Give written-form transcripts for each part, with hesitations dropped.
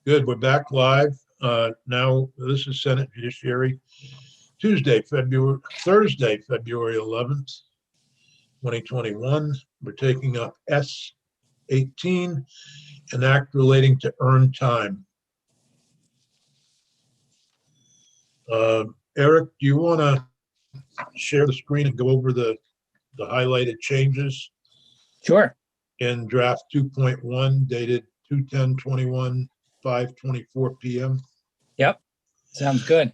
Good, we're back live. Now, this is Senate Judiciary, Thursday, February 11th, 2021. We're taking up S18, an act relating to earned time. Eric, do you want to share the screen and go over the highlighted changes Sure. in draft 2.1 dated 2/10/21, 5:24 p.m.? Yep. Sounds good.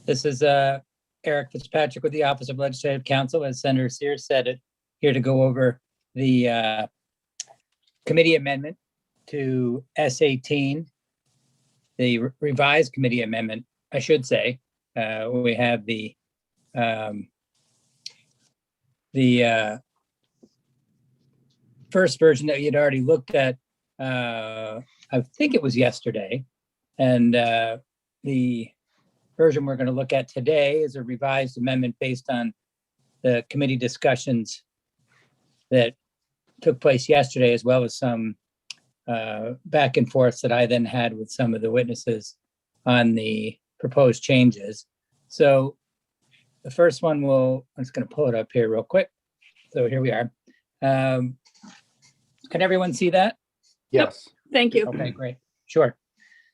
This is Eric Fitzpatrick with the Office of Legislative Counsel, as Senator Sears said it, here to go over the committee amendment to S18, the revised committee amendment, I should say. We have the first version that you'd already looked at, I think it was yesterday. And the version we're going to look at today is a revised amendment based on the committee discussions that took place yesterday, as well as some back and forth that I then had with some of the witnesses on the proposed changes. So the first one I'm just going to pull it up here real quick. So here we are. Can everyone see that? Yes. Yep. Thank you. Okay, great. Sure.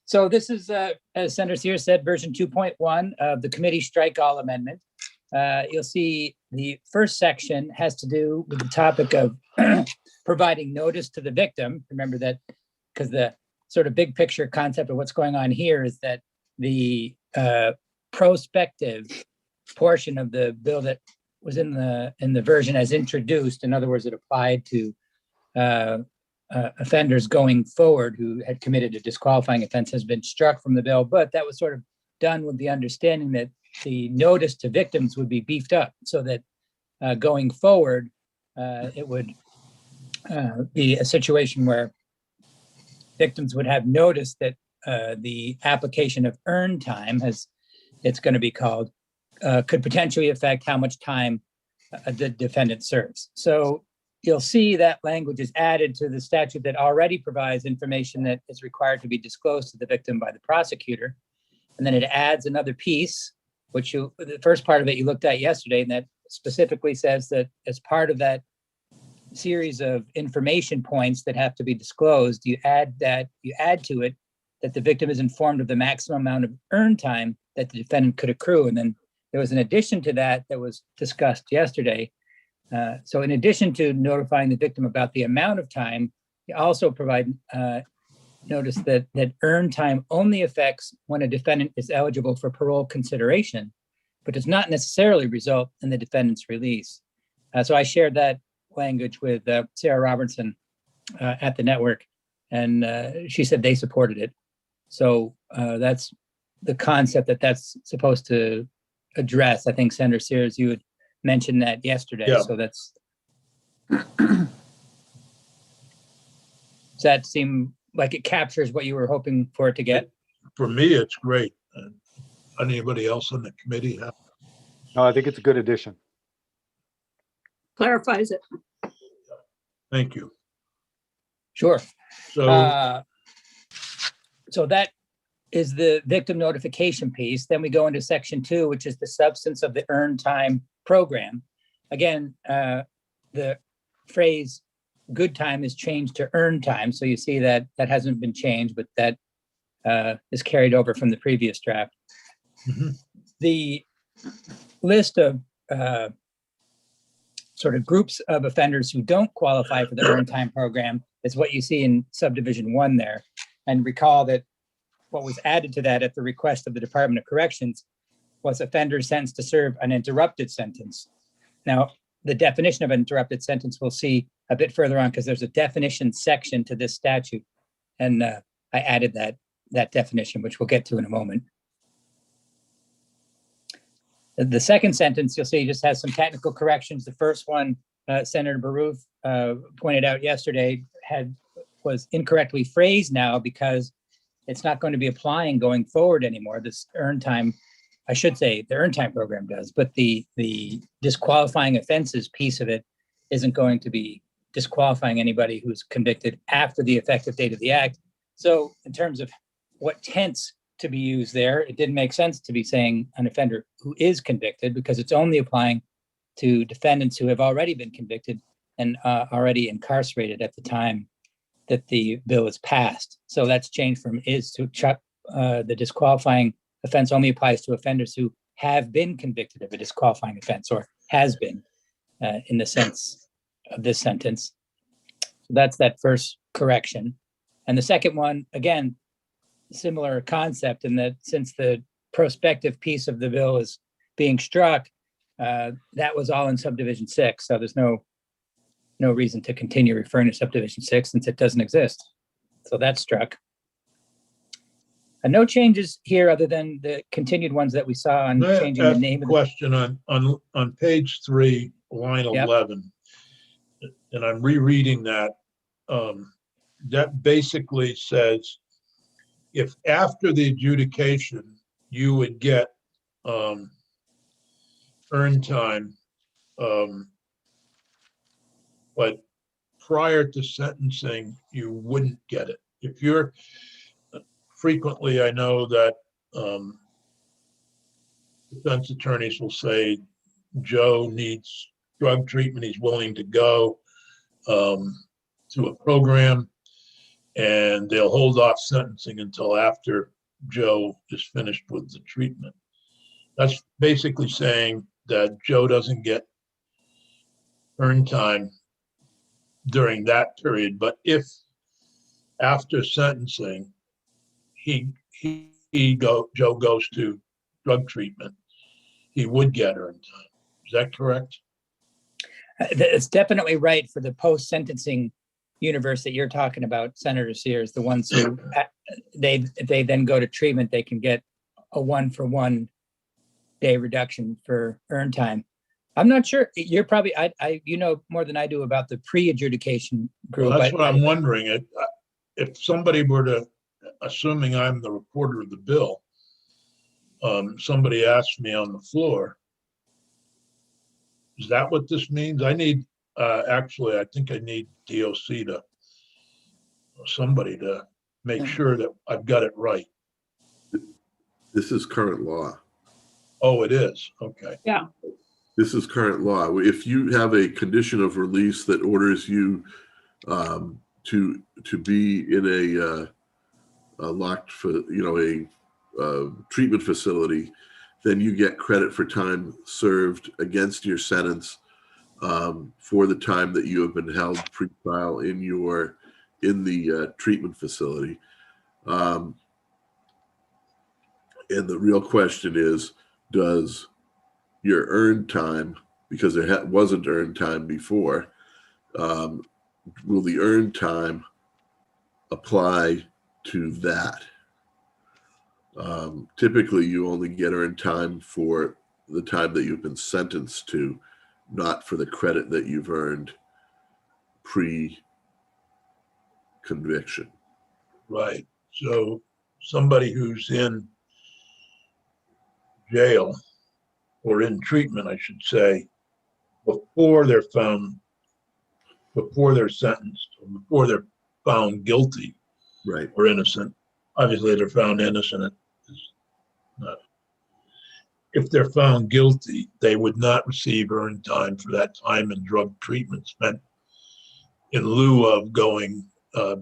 So this is, as Senator Sears said, version 2.1 of the committee strike all amendment. You'll see the first section has to do with the topic of providing notice to the victim. Remember that because the sort of big picture concept of what's going on here is that the prospective portion of the bill that was in the version as introduced, in other words, it applied to offenders going forward who had committed a disqualifying offense, has been struck from the bill, but that was sort of done with the understanding that the notice to victims would be beefed up so that going forward, it would be a situation where victims would have noticed that the application of earned time, as it's going to be called, could potentially affect how much time the defendant serves. So you'll see that language is added to the statute that already provides information that is required to be disclosed to the victim by the prosecutor. And then it adds another piece, which the first part of it you looked at yesterday, and that specifically says that as part of that series of information points that have to be disclosed, you add to it that the victim is informed of the maximum amount of earned time that the defendant could accrue. And then there was an addition to that was discussed yesterday. So in addition to notifying the victim about the amount of time, you also provide notice that earned time only affects when a defendant is eligible for parole consideration, but does not necessarily result in the defendant's release. So I shared that language with Sarah Robertson at the network, and she said they supported it. So that's the concept that's supposed to address. I think Senator Sears, you had mentioned that yesterday. Yeah. So that's, does that seem like it captures what you were hoping for it to get? For me, it's great. Anybody else on the committee have? No, I think it's a good addition. Clarifies it. Thank you. Sure. So, so that is the victim notification piece. Then we go into section 2, which is the substance of the earned time program. Again, the phrase good time is changed to earned time. So you see that hasn't been changed, but that is carried over from the previous draft. Mm-hmm. The list of sort of groups of offenders who don't qualify for the earned time program is what you see in subdivision 1 there. And recall that what was added to that at the request of the Department of Corrections was offenders sentenced to serve an interrupted sentence. Now, the definition of an interrupted sentence we'll see a bit further on because there's a definition section to this statute. And I added that definition, which we'll get to in a moment. The second sentence you'll see just has some technical corrections. The first one, Senator Baruth pointed out yesterday, was incorrectly phrased now because it's not going to be applying going forward anymore. This earned time, I should say the earned time program does, but the disqualifying offenses piece of it isn't going to be disqualifying anybody who's convicted after the effective date of the act. So in terms of what tense to be used there, it didn't make sense to be saying an offender who is convicted, because it's only applying to defendants who have already been convicted and already incarcerated at the time that the bill is passed. So that's changed from is to the disqualifying offense only applies to offenders who have been convicted of a disqualifying offense, or has been in the sense of this sentence. So that's that first correction. And the second one, again, similar concept in that since the prospective piece of the bill is being struck, that was all in subdivision 6. So there's no reason to continue referring to subdivision 6 since it doesn't exist. So that's struck. And no changes here other than the continued ones that we saw on May I changing the ask name a of the. question on page 3, line Yep. 11, and I'm rereading that. That basically says if after the adjudication you would get earned time, but prior to sentencing you wouldn't get it. If you're frequently, I know that defense attorneys will say Joe needs drug treatment, he's willing to go to a program, and they'll hold off sentencing until after Joe is finished with the treatment. That's basically saying that Joe doesn't get earned time during that period, but if after sentencing Joe goes to drug treatment, he would get earned time. Is that correct? It's definitely right for the post-sentencing universe that you're talking about, Senator Sears. The ones who if they then go to treatment, they can get a 1-for-1 day reduction for earned time. I'm not sure. You're probably you know more than I do about the pre-adjudication group. Well, that's what I'm wondering. If somebody were to, assuming I'm the reporter of the bill, somebody asked me on the floor, is that what this means? I need, actually, I think I need DOC somebody to make sure that I've got it right. This is current law. Oh, it is. Okay. Yeah. This is current law. If you have a condition of release that orders you to be in a locked, a treatment facility, then you get credit for time served against your sentence for the time that you have been held pre-trial in the treatment facility. And the real question is, does your earned time, because there wasn't earned time before, will the earned time apply to that? Typically, you only get earned time for the time that you've been sentenced to, not for the credit that you've earned pre-conviction. Right. So somebody who's in jail or in treatment, I should say, before they're sentenced, or before they're found guilty, Right. or innocent. Obviously, they're found innocent. If they're found guilty, they would not receive earned time for that time in drug treatment spent in lieu of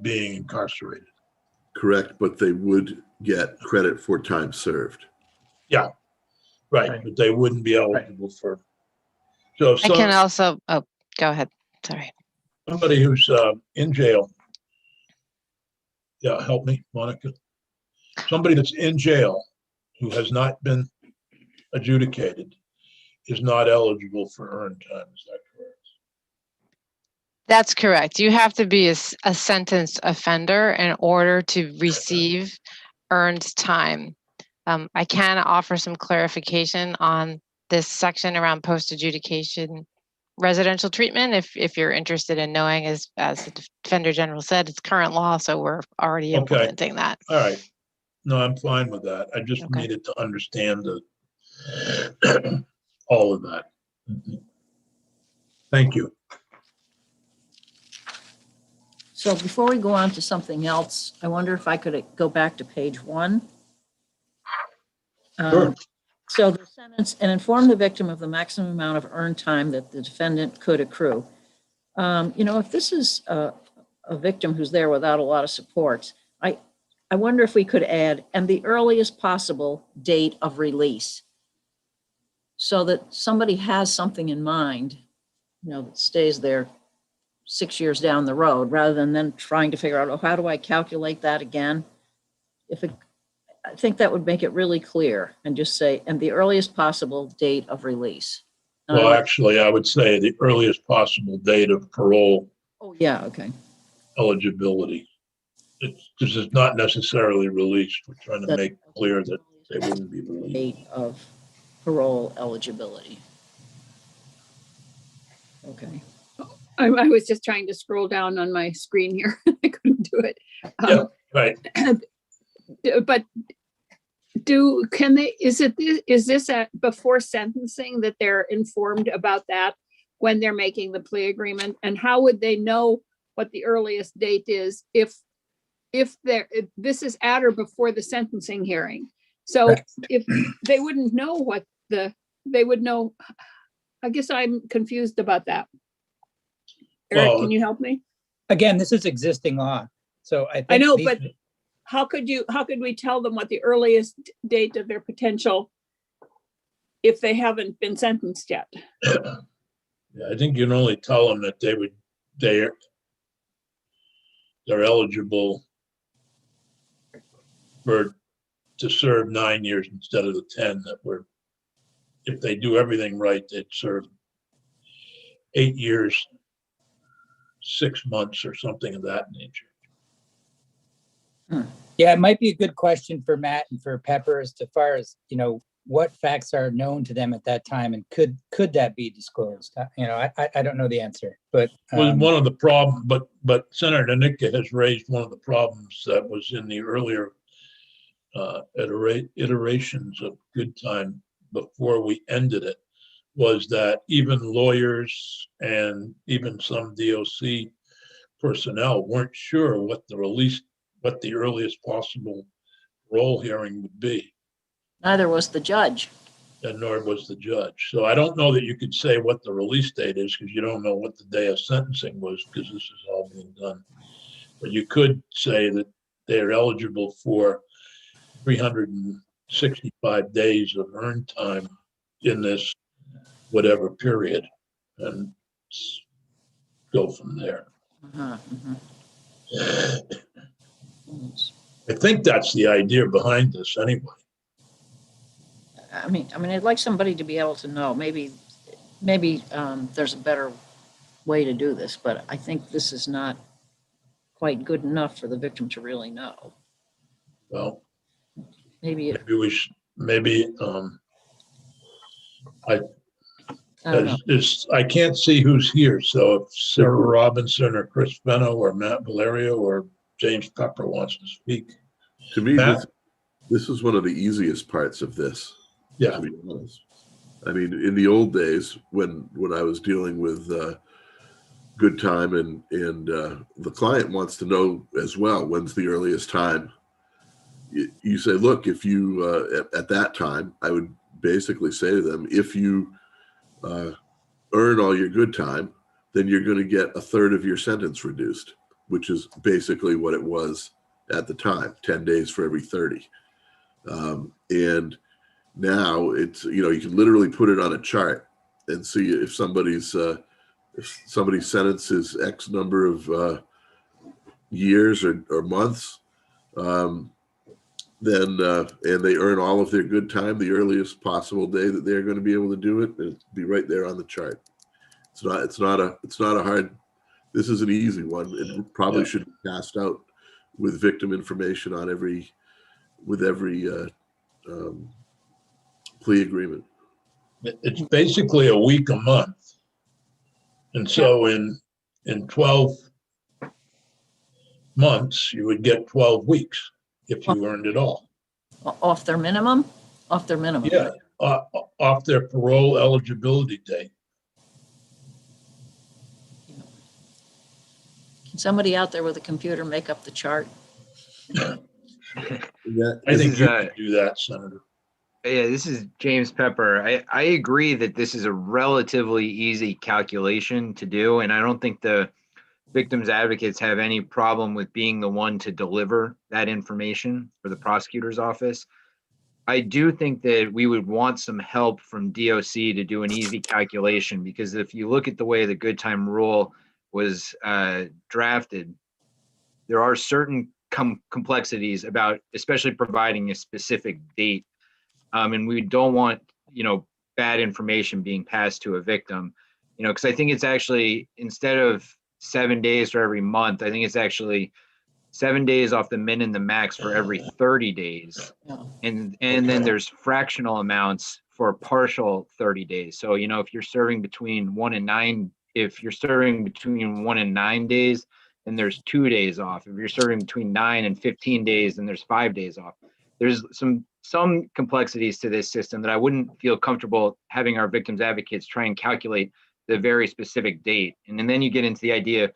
being incarcerated. Correct, but they would get credit for time served. Yeah, right, Right. but they wouldn't be eligible for. So I can also, oh, go ahead. Sorry. somebody who's in jail, yeah, help me, Monica. Somebody that's in jail who has not been adjudicated is not eligible for earned time. Is that correct? That's correct. You have to be a sentenced offender in order to receive earned time. I can offer some clarification on this section around post-adjudication residential treatment if you're interested in knowing. As the Defender General said, it's current law, so we're already implementing that. All right. No, I'm fine with that. I just Okay. needed to understand all of that. Thank you. So before we go on to something else, I wonder if I could go back to page 1. Sure. So the sentence, and inform the victim of the maximum amount of earned time that the defendant could accrue. If this is a victim who's there without a lot of supports, I wonder if we could add, and the earliest possible date of release. So that somebody has something in mind, that stays there 6 years down the road, rather than then trying to figure out, oh, how do I calculate that again? I think that would make it really clear and just say, and the earliest possible date of release. Well, actually, I would say the earliest possible date of parole Oh, yeah, okay. eligibility. This is not necessarily released. We're trying to make clear that they wouldn't be released. Date of parole eligibility. Okay. I was just trying to scroll down on my screen here. I couldn't do it. Yeah, right. But is this before sentencing that they're informed about that when they're making the plea agreement? And how would they know what the earliest date is if this is at or before the sentencing hearing? So Correct. if they wouldn't know they would know, I guess I'm confused about that. Eric, Well, can you help me? Again, this is existing law. So I think. I know, these- but how could we tell them what the earliest date of their potential if they haven't been sentenced yet? Yeah, I think you can only tell them that they're eligible to serve 9 years instead of the 10 if they do everything right, they'd serve 8 years, 6 months or something of that nature. Yeah, it might be a good question for Matt and for Pepper as far as, what facts are known to them at that time, and could that be disclosed? I don't know the answer, but. Was one of the problems, but Senator Nitka has raised one of the problems that was in the earlier iterations of good time before we ended it, was that even lawyers and even some DOC personnel weren't sure what the earliest possible parole hearing would be, Neither was the judge. and nor was the judge. So I don't know that you could say what the release date is, because you don't know what the day of sentencing was, because this is all being done. But you could say that they're eligible for 365 days of earned time in this whatever period, and go from there. Uh-huh, I think that's the idea behind this anyway. I mean, I'd like somebody to be able to know, maybe there's a better way to do this, but I think this is not quite good enough for the victim to really know. Well, Maybe, I don't know. I can't see who's here, so if Sarah Robinson or Chris Fenno or Matt Valerio or James Pepper wants to speak. To me, Matt? this is one of the easiest parts of this. Yeah, To be honest. I mean, in the old days when I was dealing with good time and the client wants to know as well, when's the earliest time? You say, look, if you at that time, I would basically say to them, if you earn all your good time, then you're going to get a third of your sentence reduced, which is basically what it was at the time, 10 days for every 30. And now it's, you can literally put it on a chart and see if somebody's sentence is X number of years or months, then and they earn all of their good time the earliest possible day that they're going to be able to do it, it'll be right there on the chart. It's not a hard. This is an easy one. It probably should be passed out with victim information on every plea agreement. it's basically a week a month. And so in 12 months, you would get 12 weeks if you earned it all. Off their minimum? Off their minimum. Yeah, off their parole eligibility date. Can somebody out there with a computer make up the chart? That- I This think is, you can do that, Senator. Yeah, this is James Pepper. I agree that this is a relatively easy calculation to do, and I don't think the victims advocates have any problem with being the one to deliver that information for the prosecutor's office. I do think that we would want some help from DOC to do an easy calculation, because if you look at the way the good time rule was drafted, there are certain complexities about especially providing a specific date. And we don't want, bad information being passed to a victim, because I think it's actually, instead of 7 days for every month, I think it's actually 7 days off the min and the max for every 30 days. No. And then there's fractional amounts for partial 30 days. So, if you're serving between 1 and 9, if you're serving between 1 and 9 days, then there's 2 days off. If you're serving between 9 and 15 days, then there's 5 days off. There's some complexities to this system that I wouldn't feel comfortable having our victims advocates try and calculate the very specific date. And then you get into the idea,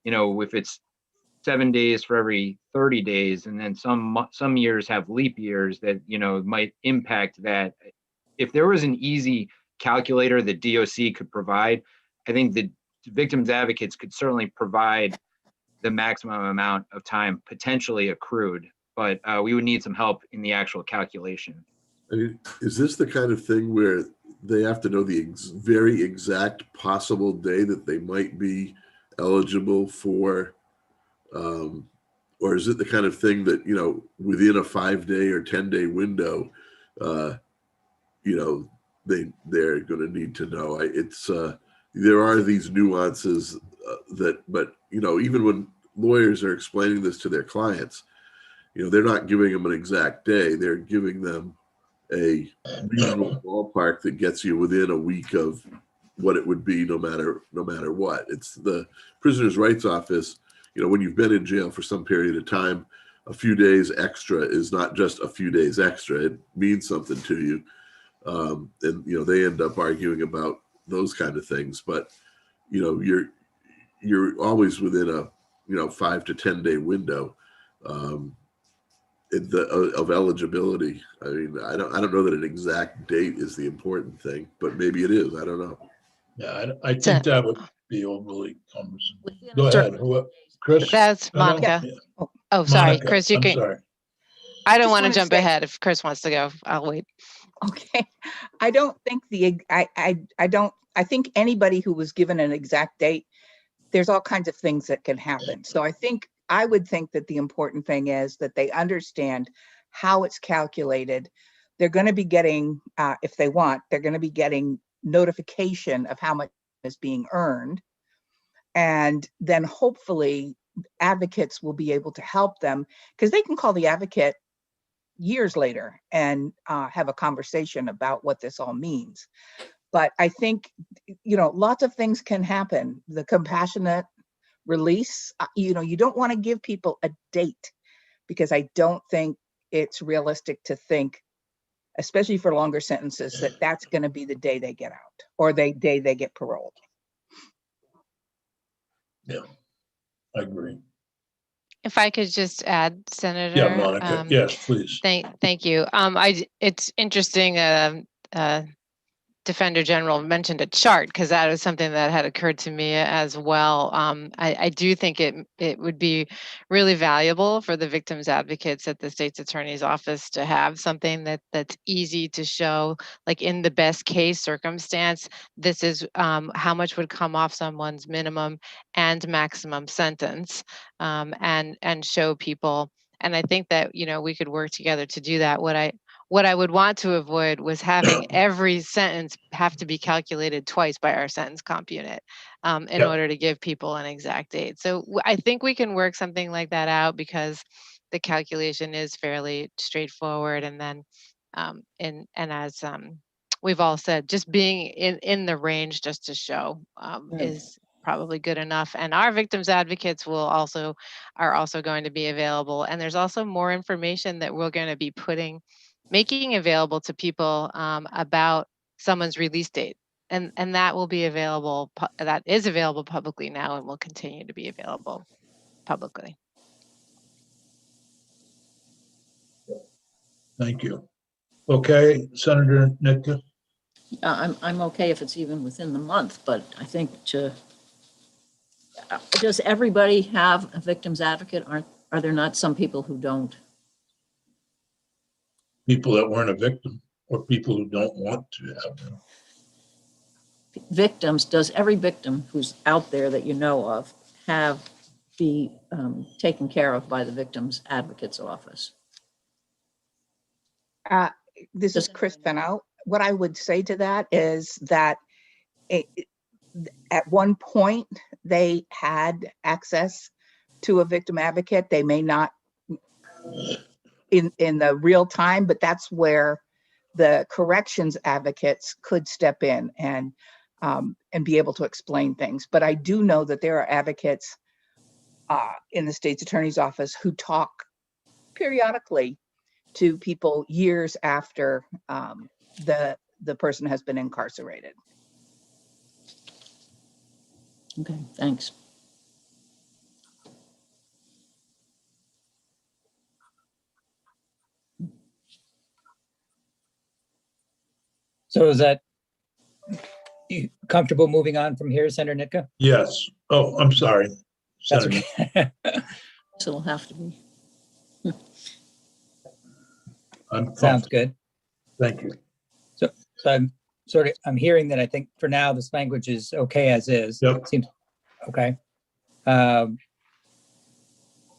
if it's 7 days for every 30 days, and then some years have leap years that, might impact that. If there was an easy calculator that DOC could provide, I think the victims advocates could certainly provide the maximum amount of time potentially accrued, but we would need some help in the actual calculation. I mean, is this the kind of thing where they have to know the very exact possible day that they might be eligible for, or is it the kind of thing that, within a 5-day or 10-day window, they're going to need to know? There are these nuances but even when lawyers are explaining this to their clients, they're not giving them an exact day. They're giving them a reasonable ballpark that gets you within a week of what it would be, no matter what. It's the Prisoners' Rights Office. When you've been in jail for some period of time, a few days extra is not just a few days extra. It means something to you. And they end up arguing about those kind of things. But you're always within a 5 to 10 day window of eligibility. I mean, I don't know that an exact date is the important thing, but maybe it is. I don't know. Yeah, I think that would be overly cumbersome. Within a Go certain ahead. Chris? That's No, no, Monica. yeah. Oh, sorry, Monica, Chris, you I'm can, sorry. I don't Just want to wanna jump say- ahead. If Chris wants to go, I'll wait. Okay, I don't think I think anybody who was given an exact date, there's all kinds of things that can happen. So I would think that the important thing is that they understand how it's calculated. They're going to be getting, if they want, they're going to be getting notification of how much is being earned. And then hopefully advocates will be able to help them, because they can call the advocate years later and have a conversation about what this all means. But I think, lots of things can happen. The compassionate release, you don't want to give people a date, because I don't think it's realistic to think, especially for longer sentences, that that's going to be the day they get out or the day they get paroled. Yeah, I agree. If I could just add, Senator. Yeah, Monica, yes, please. Thank you. It's interesting. Defender General mentioned a chart, because that was something that had occurred to me as well. I do think it would be really valuable for the victims advocates at the state's attorney's office to have something that's easy to show, like in the best case circumstance, this is how much would come off someone's minimum and maximum sentence, and show people. And I think that we could work together to do that. What I would want to avoid was having every sentence have to be calculated twice by our sentence comp unit in order to give people an exact date. So I think we can work something like that out, because the calculation is fairly straightforward. And then, and as we've all said, just being in the range just to show is probably good enough. And our victims advocates are also going to be available. And there's also more information that we're going to be making available to people about someone's release date. and that will be available, that is available publicly now and will continue to be available publicly. Thank you. Okay, Senator Nitka? I'm okay if it's even within the month, but I think does everybody have a victim's advocate? Are there not some people who don't? People that weren't a victim or people who don't want to have them. Victims, does every victim who's out there that you know of be taken care of by the victim's advocate's office? This is Chris Fennell. What I would say to that is that at one point they had access to a victim advocate. They may not in the real time, but that's where the corrections advocates could step in and be able to explain things. But I do know that there are advocates in the state's attorney's office who talk periodically to people years after the person has been incarcerated. Okay, thanks. So is that you comfortable moving on from here, Senator Nitka? Yes. Oh, I'm sorry. That's Senator. okay. So it'll have to be. Sounds good. Thank you. So I'm hearing that I think for now this language is okay as is. Yep. Seems okay. So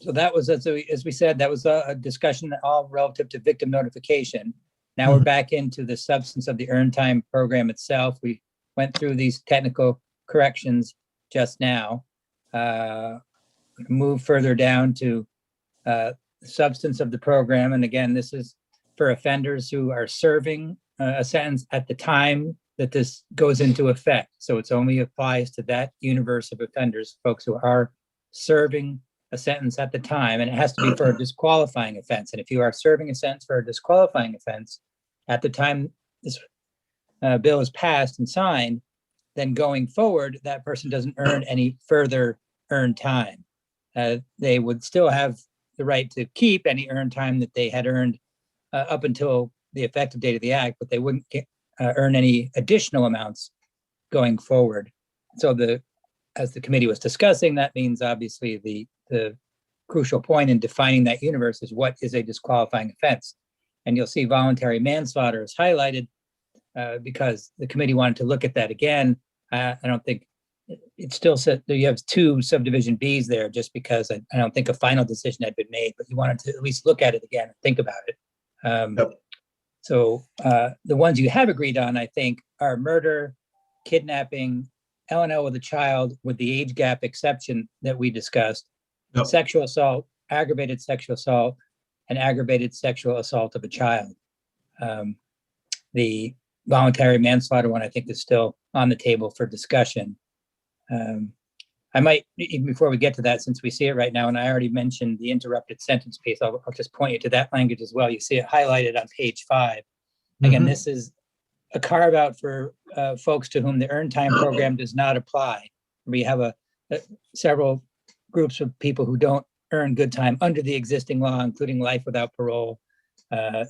that was, as we said, that was a discussion all relative to victim notification. Now we're back into the substance of the earned time program itself. We went through these technical corrections just now. Move further down to the substance of the program. And again, this is for offenders who are serving a sentence at the time that this goes into effect. So it's only applies to that universe of offenders, folks who are serving a sentence at the time, and it has to be for a disqualifying offense. And if you are serving a sentence for a disqualifying offense at the time this bill is passed and signed, then going forward, that person doesn't earn any further earned time. They would still have the right to keep any earned time that they had earned up until the effective date of the act, but they wouldn't earn any additional amounts going forward. So as the committee was discussing, that means obviously the crucial point in defining that universe is what is a disqualifying offense. And you'll see voluntary manslaughter is highlighted because the committee wanted to look at that again. I don't think it still said that you have two subdivision Bs there just because I don't think a final decision had been made, but you wanted to at least look at it again and think about it. Yep. So the ones you have agreed on, I think, are murder, kidnapping, L&L with a child with the age gap exception that we discussed, Yep. sexual assault, aggravated sexual assault, and aggravated sexual assault of a child. The voluntary manslaughter one, I think, is still on the table for discussion. I might, even before we get to that, since we see it right now, and I already mentioned the interrupted sentence piece, I'll just point you to that language as well. You see it highlighted on page 5. Again, this is a carve out for folks to whom the earned time program does not apply. We have several groups of people who don't earn good time under the existing law, including life without parole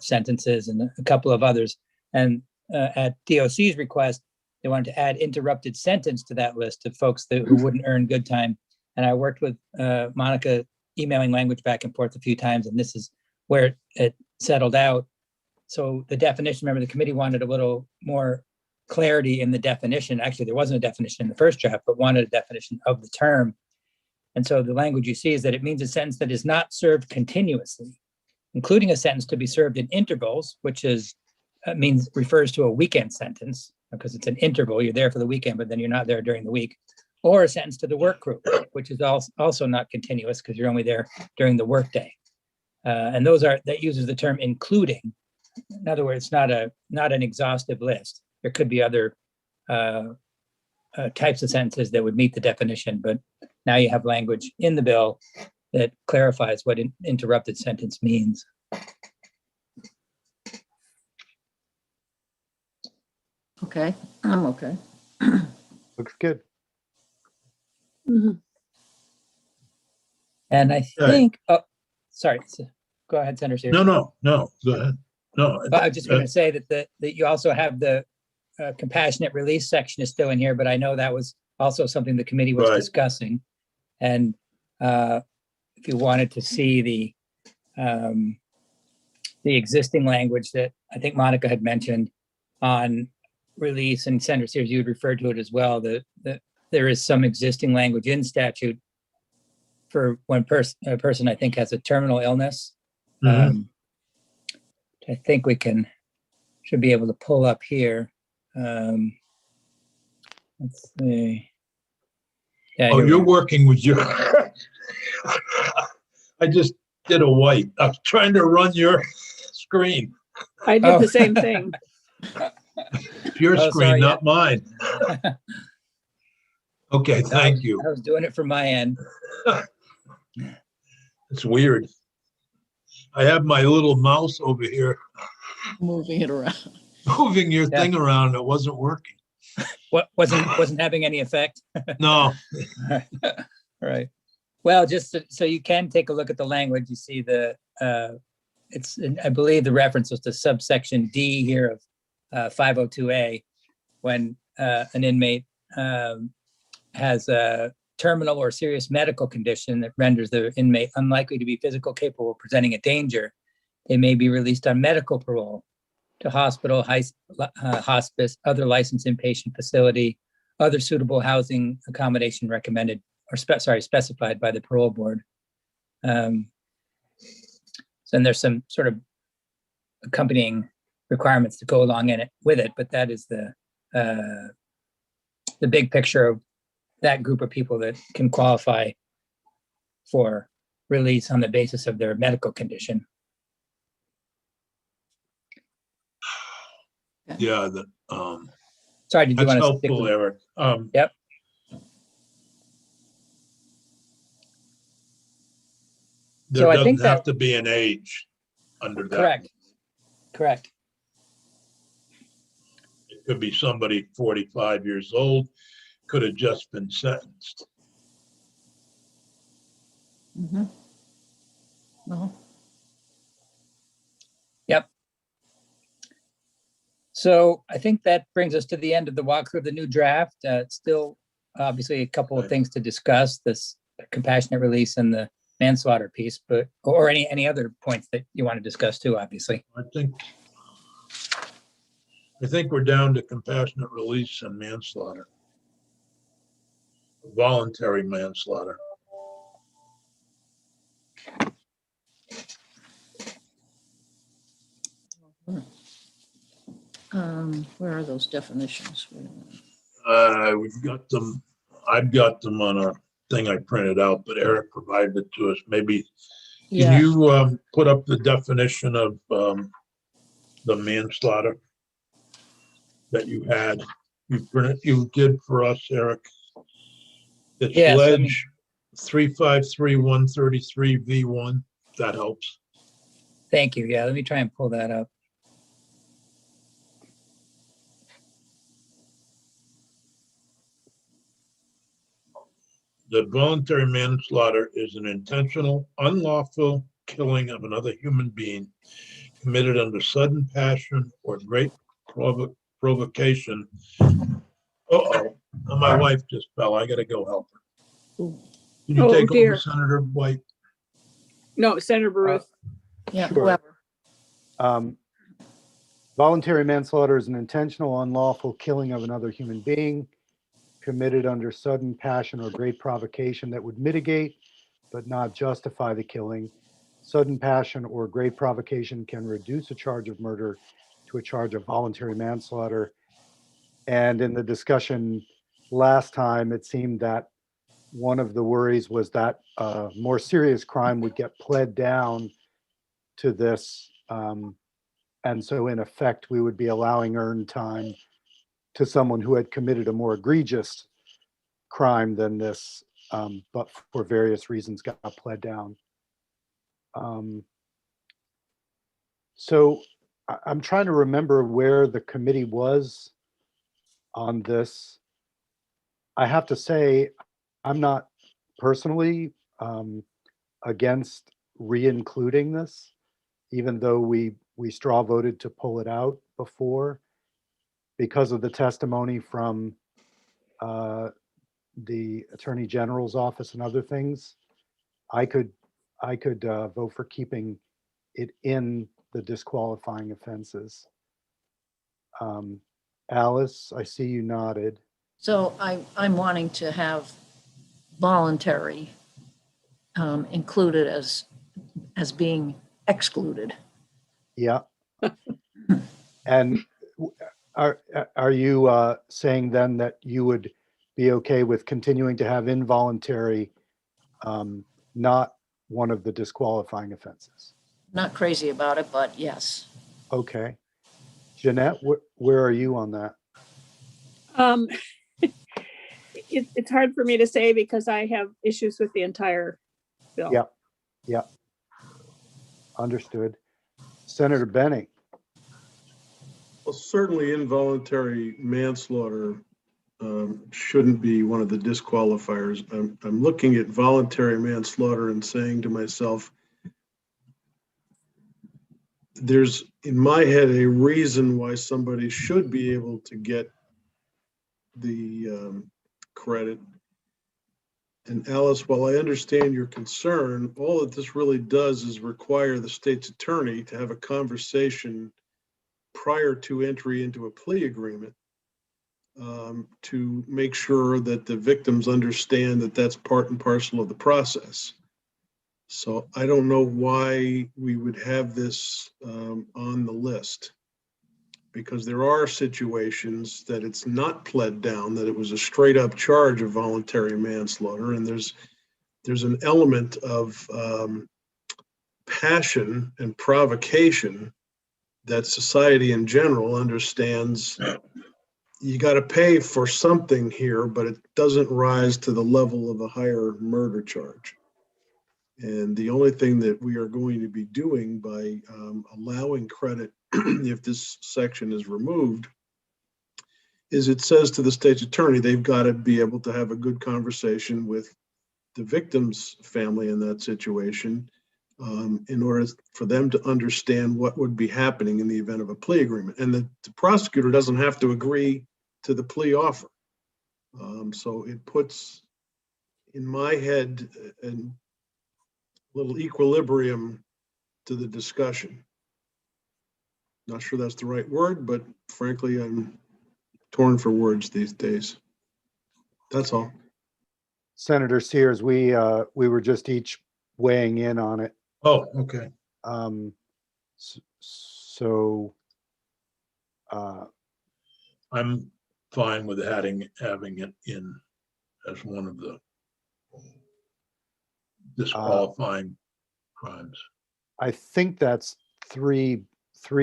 sentences and a couple of others. And at DOC's request, they wanted to add interrupted sentence to that list of folks who wouldn't earn good time. And I worked with Monica emailing language back and forth a few times, and this is where it settled out. So the definition, remember, the committee wanted a little more clarity in the definition. Actually, there wasn't a definition in the first draft, but wanted a definition of the term. And so the language you see is that it means a sentence that is not served continuously, including a sentence to be served in intervals, which refers to a weekend sentence because it's an interval. You're there for the weekend, but then you're not there during the week, or a sentence to the work group, which is also not continuous because you're only there during the workday. And that uses the term including. In other words, not an exhaustive list. There could be other types of sentences that would meet the definition, but now you have language in the bill that clarifies what an interrupted sentence means. Okay, I'm okay. Looks good. Mhm. And I Right. think, oh, sorry, go ahead, Senator Sears. No, go ahead. No. But I was just going to say that you also have the compassionate release section is still in here, but I know that was also something the committee was Right. discussing. And if you wanted to see the existing language that I think Monica had mentioned on release, and Senator Sears, you had referred to it as well, that there is some existing language in statute for when a person I think has a terminal illness. Mhm. I think we should be able to pull up here. Let's see. Yeah, Oh, here we you're are. working with your. I just did a white. I was trying to run your screen. I did the same thing. Your Oh, screen, sorry, not mine. Okay, thank you. I was doing it from my end. It's weird. I have my little mouse over here Moving it around. moving your Yeah. thing around. It wasn't working. What wasn't having any effect. No. Right. Well, just so you can take a look at the language, you see I believe the reference was to subsection D here of 502A, when an inmate has a terminal or serious medical condition that renders the inmate unlikely to be physical capable of presenting a danger. They may be released on medical parole to hospital, hospice, other licensed inpatient facility, other suitable housing accommodation recommended or specified by the parole board. So then there's some sort of accompanying requirements to go along with it, but that is the big picture of that group of people that can qualify for release on the basis of their medical condition. Yeah, Sorry, did you that's want to stick helpful, with? Eric. Yep. There So I doesn't think have that- to be an age under that. Correct. It could be somebody 45 years old, could have just been sentenced. Mhm. Well, Yep. So I think that brings us to the end of the walkthrough of the new draft. It's still obviously a couple of Right. things to discuss, this compassionate release and the manslaughter piece, but or any other points that you want to discuss too, obviously. I think we're down to compassionate release and manslaughter. Voluntary manslaughter. where are those definitions? Wait a minute. We've got them, I've got them on a thing I printed out, but Eric provided it to us. Maybe, can Yeah, you put up the definition of the manslaughter that you had? You did for us, Eric. It's Yes, let me- Ledge 353-133 V1. That helps. Thank you. Yeah, let me try and pull that up. That voluntary manslaughter is an intentional, unlawful killing of another human being committed under sudden passion or great provocation. Uh-oh, my wife just fell. I gotta go help her. Ooh. Can you Oh, take over, dear. Senator White? No, Senator Baruth. yeah, Sure. whoever. Voluntary manslaughter is an intentional, unlawful killing of another human being committed under sudden passion or great provocation that would mitigate but not justify the killing. Sudden passion or great provocation can reduce a charge of murder to a charge of voluntary manslaughter. And in the discussion last time, it seemed that one of the worries was that a more serious crime would get pled down to this. And so in effect, we would be allowing earned time to someone who had committed a more egregious crime than this, but for various reasons got pled down. So I'm trying to remember where the committee was on this. I have to say, I'm not personally against re-including this, even though we straw voted to pull it out before because of the testimony from the Attorney General's office and other things. I could vote for keeping it in the disqualifying offenses. Alice, I see you nodded. So I'm wanting to have voluntary included as being excluded. Yeah. And are you saying then that you would be okay with continuing to have involuntary not one of the disqualifying offenses? Not crazy about it, but yes. Okay. Jeanette, where are you on that? Um, it's hard for me to say because I have issues with the entire bill. Yeah. Yeah. Understood. Senator Benning. Well, certainly involuntary manslaughter shouldn't be one of the disqualifiers. I'm looking at voluntary manslaughter and saying to myself, there's in my head a reason why somebody should be able to get the credit. And Alice, while I understand your concern, all that this really does is require the state's attorney to have a conversation prior to entry into a plea agreement to make sure that the victims understand that that's part and parcel of the process. So I don't know why we would have this on the list, because there are situations that it's not pled down, that it was a straight up charge of voluntary manslaughter, and there's an element of passion and provocation that society in general understands. You got to pay for something here, but it doesn't rise to the level of a higher murder charge. And the only thing that we are going to be doing by allowing credit if this section is removed is it says to the state's attorney, they've got to be able to have a good conversation with the victim's family in that situation in order for them to understand what would be happening in the event of a plea agreement. And the prosecutor doesn't have to agree to the plea offer. So it puts in my head a little equilibrium to the discussion. Not sure that's the right word, but frankly, I'm torn for words these days. That's all. Senator Sears, we were just each weighing in on it. Oh, okay. So I'm fine with having it in as one of the disqualifying crimes. I think that's three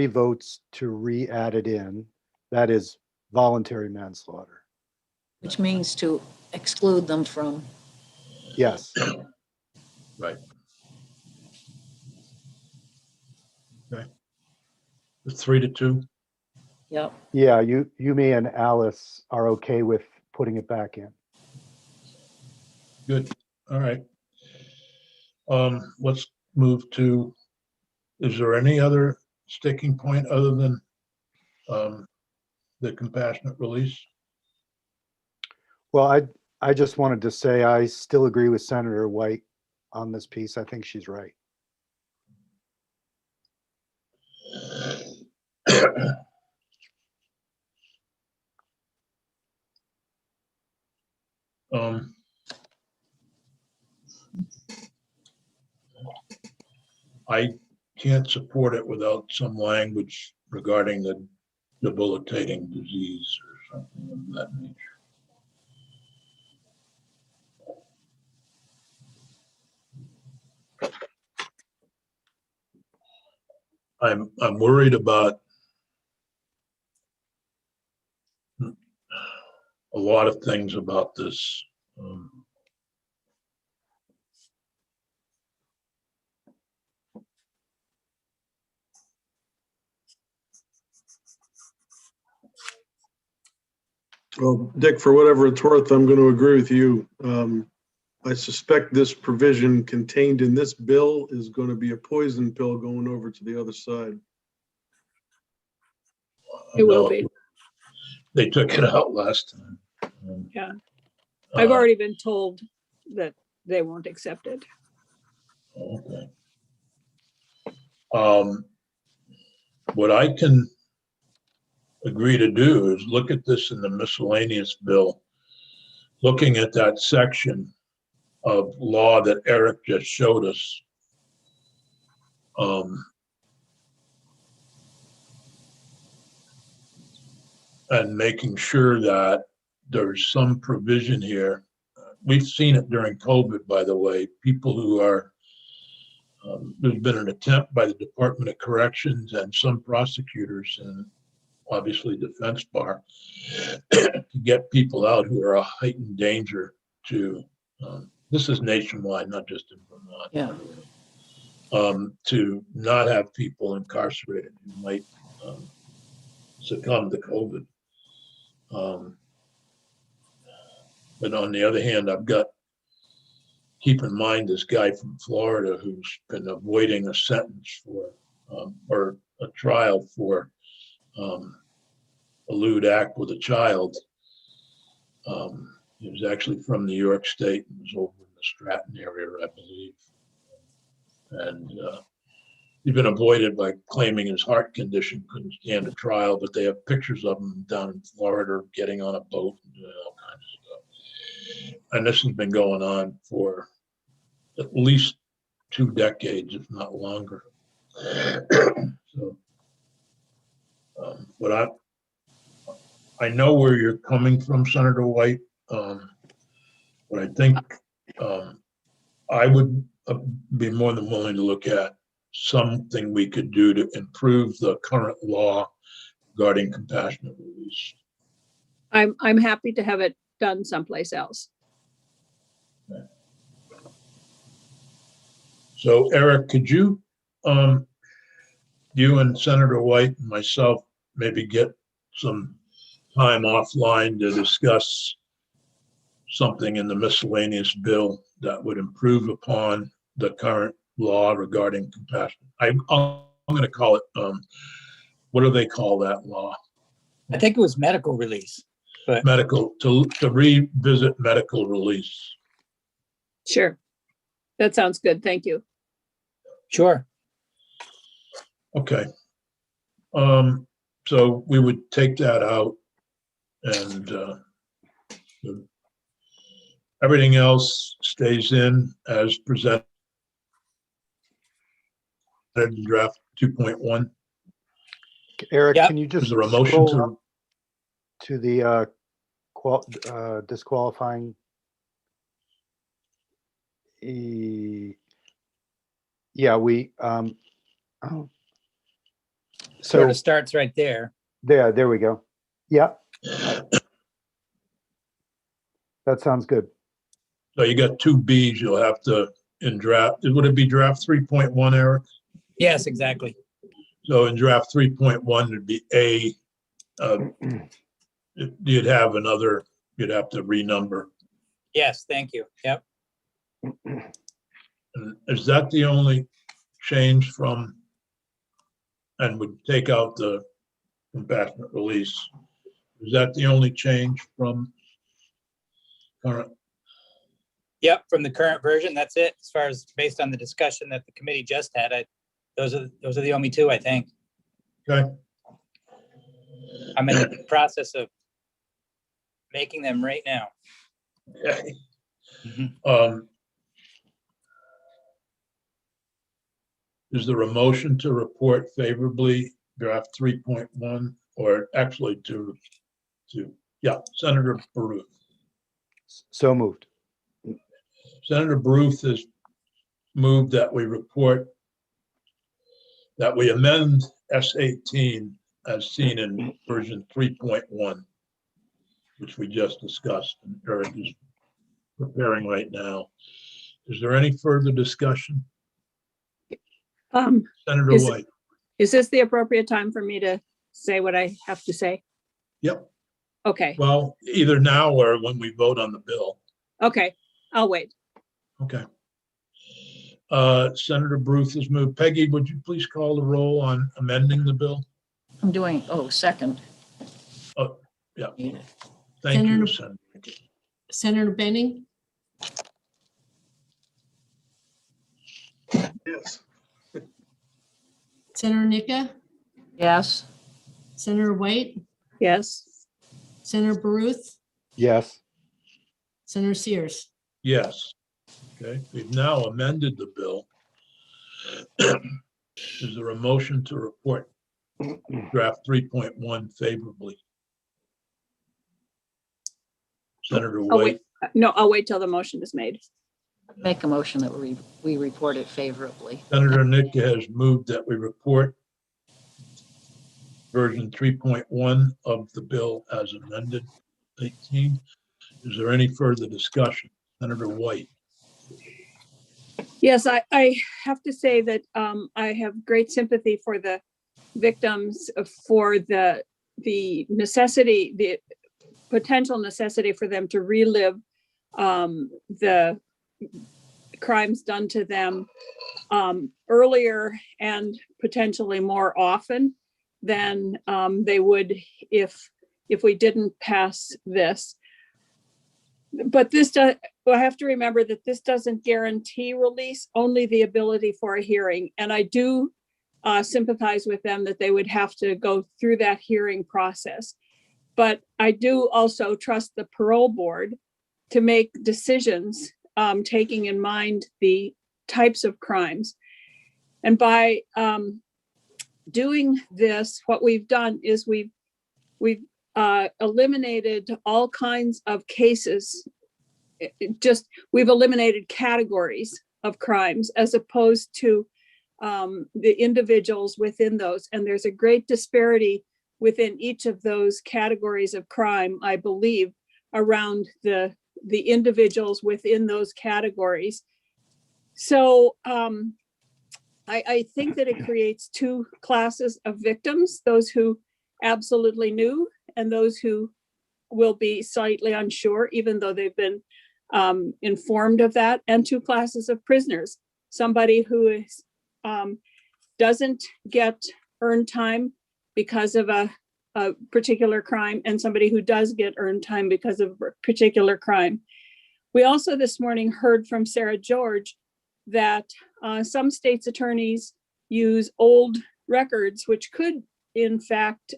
votes to re-add it in. That is voluntary manslaughter. Which means to exclude them from. Yes. Right. Okay. It's 3-2. Yep. Yeah, you, me and Alice are okay with putting it back in. Good. All right. Let's move to, is there any other sticking point other than the compassionate release? Well, I just wanted to say I still agree with Senator White on this piece. I think she's right. I can't support it without some language regarding the debilitating disease or something of that nature. I'm worried about a lot of things about this. Well, Dick, for whatever it's worth, I'm going to agree with you. I suspect this provision contained in this bill is going to be a poison pill going over to the other side. It will No, be. they took it out last time. Yeah. I've Uh, already been told that they won't accept it. Okay. What I can agree to do is look at this in the miscellaneous bill, looking at that section of law that Eric just showed us. And making sure that there's some provision here. We've seen it during COVID, by the way, people who are, there's been an attempt by the Department of Corrections and some prosecutors and obviously defense bar to get people out who are a heightened danger to, this is nationwide, not just in Vermont. Yeah. To not have people incarcerated who might succumb to COVID. But on the other hand, keep in mind this guy from Florida who's been avoiding a sentence for, or a trial for a lewd act with a child. He was actually from New York State and was over in the Stratton area, I believe. And he's been avoided by claiming his heart condition couldn't stand a trial, but they have pictures of him down in Florida getting on a boat and doing all kinds of stuff. And this has been going on for at least 2 decades, if not longer. So, but I know where you're coming from, Senator White. But I think I would be more than willing to look at something we could do to improve the current law regarding compassionate release. I'm happy to have it done someplace else. So Eric, could you, you and Senator White and myself maybe get some time offline to discuss something in the miscellaneous bill that would improve upon the current law regarding compassion? I'm going to call it, what do they call that law? I think it was medical release. Medical, to revisit medical release. Sure. That sounds good. Thank you. Sure. Okay. So we would take that out and everything else stays in as presented in draft 2.1. Eric, Yep. can you just Is there a motion scroll up to, to the disqualifying? Yeah, we, oh. Sort So of starts right there. there we go. Yeah, that sounds good. so you got 2 Bs you'll have to in draft, would it be draft 3.1, Eric? Yes, exactly. So in draft 3.1, it'd be A, you'd have another, you'd have to renumber. Yes, thank you. Yep. And is that the only change from, and would take out the compassionate release? Is that the only change from current? Yep, from the current version, that's it. As far as based on the discussion that the committee just had, those are the only 2, I think. Okay. I'm in the process of making them right now. Okay. Mhm. Is there a motion to report favorably draft 3.1, or actually yeah, Senator Baruch. So moved. Senator Baruch has moved that we report, that we amend S18 as seen in version 3.1, which we just discussed and Eric is preparing right now. Is there any further discussion? Senator Is- White. Is this the appropriate time for me to say what I have to say? Yep. Okay, Well, either now or when we vote on the bill. okay, I'll wait. Okay. Senator Bruce has moved. Peggy, would you please call the roll on amending the bill? I'm doing, oh, second. Yeah. Thank you, Senator- Senator. Senator Benning, Yes. Senator Nika, Yes. Senator White, Yes, Senator Baruth, Yes, Senator Sears. Yes. Okay, we've now amended the bill. Is there a motion to report draft 3.1 favorably? Senator I'll White, wait. No, I'll wait till the motion is made. Make a motion that we report it favorably. Senator Nika has moved that we report version 3.1 of the bill as amended. 18. Is there any further discussion? Senator White, Yes, I have to say that I have great sympathy for the victims, for the necessity, the potential necessity for them to relive the crimes done to them earlier and potentially more often than they would if we didn't pass this. But this does, I have to remember that this doesn't guarantee release, only the ability for a hearing. And I do sympathize with them that they would have to go through that hearing process. But I do also trust the parole board to make decisions taking in mind the types of crimes. And by doing this, what we've done is we've eliminated all kinds of cases. We've eliminated categories of crimes as opposed to the individuals within those. And there's a great disparity within each of those categories of crime, I believe, around the individuals within those categories. So I think that it creates two classes of victims, those who absolutely knew and those who will be slightly unsure, even though they've been informed of that, and two classes of prisoners, somebody who is, doesn't get earned time because of a particular crime, and somebody who does get earned time because of a particular crime. We also this morning heard from Sarah George that some states' attorneys use old records, which could in fact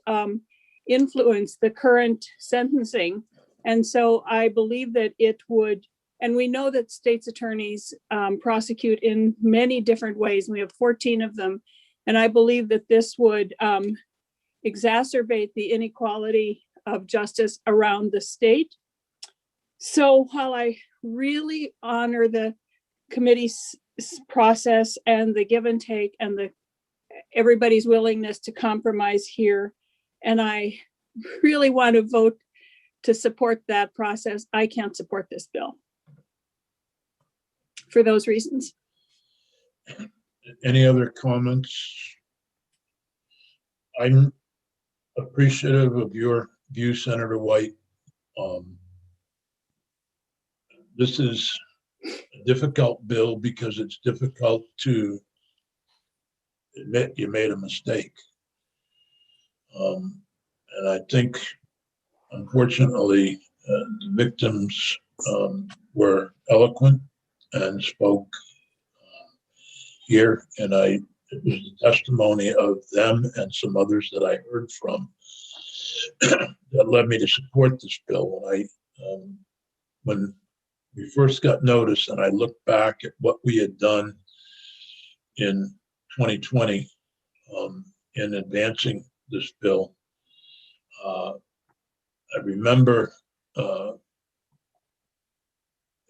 influence the current sentencing. And so I believe that it would, and we know that states' attorneys prosecute in many different ways. We have 14 of them. And I believe that this would exacerbate the inequality of justice around the state. So while I really honor the committee's process and the give and take and everybody's willingness to compromise here, and I really want to vote to support that process, I can't support this bill for those reasons. any other comments? I'm appreciative of your view, Senator White. This is a difficult bill because it's difficult to admit you made a mistake. And I think, unfortunately, the victims were eloquent and spoke here, and it was the testimony of them and some others that I heard from that led me to support this bill. When we first got notice, and I looked back at what we had done in 2020 in advancing this bill, I remember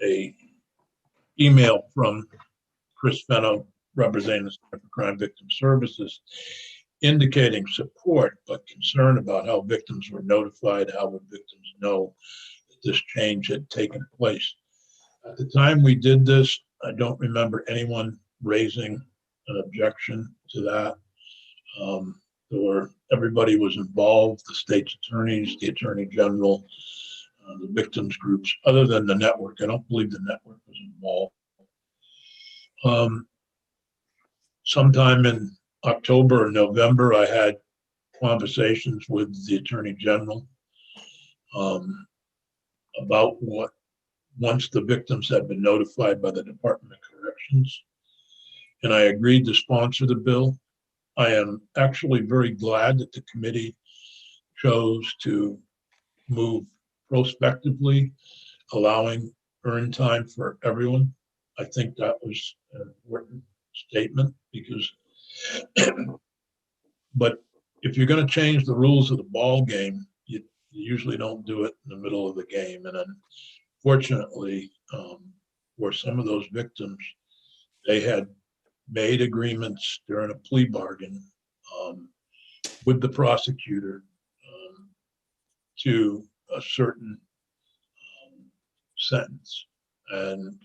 a email from Chris Fenno, representing the Center for Crime Victim Services, indicating support but concern about how victims were notified, how would victims know that this change had taken place. At the time we did this, I don't remember anyone raising an objection to that. Everybody was involved, the state's attorneys, the attorney general, the victims groups, other than the network. I don't believe the network was involved. Sometime in October or November, I had conversations with the attorney general about what, once the victims had been notified by the Department of Corrections, and I agreed to sponsor the bill. I am actually very glad that the committee chose to move prospectively, allowing earned time for everyone. I think that was an important statement because, but if you're going to change the rules of the ball game, you usually don't do it in the middle of the game. And unfortunately, for some of those victims, they had made agreements during a plea bargain with the prosecutor to a certain sentence. And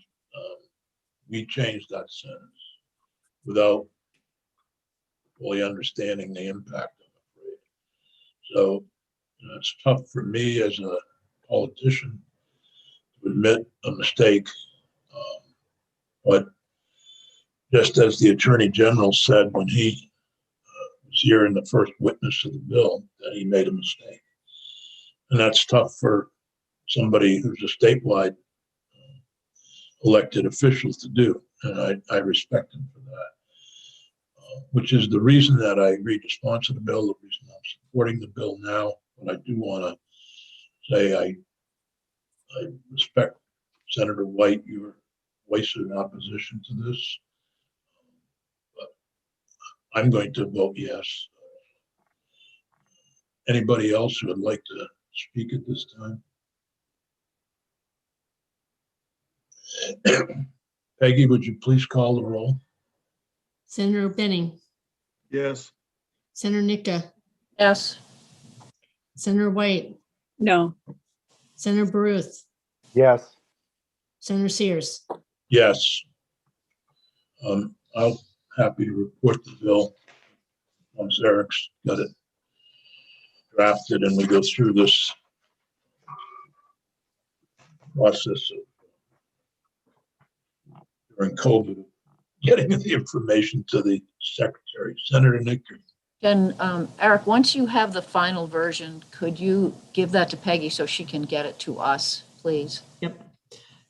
we changed that sentence without fully understanding the impact, I'm afraid. So it's tough for me as a politician to admit a mistake. But just as the Attorney General said when he was hearing the first witness of the bill, that he made a mistake. And that's tough for somebody who's a statewide elected official to do. And I respect him for that, which is the reason that I agreed to sponsor the bill, the reason I'm supporting the bill now. But I do want to say I respect Senator White, your voice in opposition to this. But I'm going to vote yes. Anybody else who would like to speak at this time? Peggy, would you please call the roll? Senator Benning, Yes. Senator Nika, Yes. Senator White, No. Senator Baruth, Yes. Senator Sears. Yes. I'm happy to report the bill once Eric's got it drafted and we go through this process of during COVID, getting the information to the secretary. Senator Nicker. Then, Eric, once you have the final version, could you give that to Peggy so she can get it to us, please? Yep.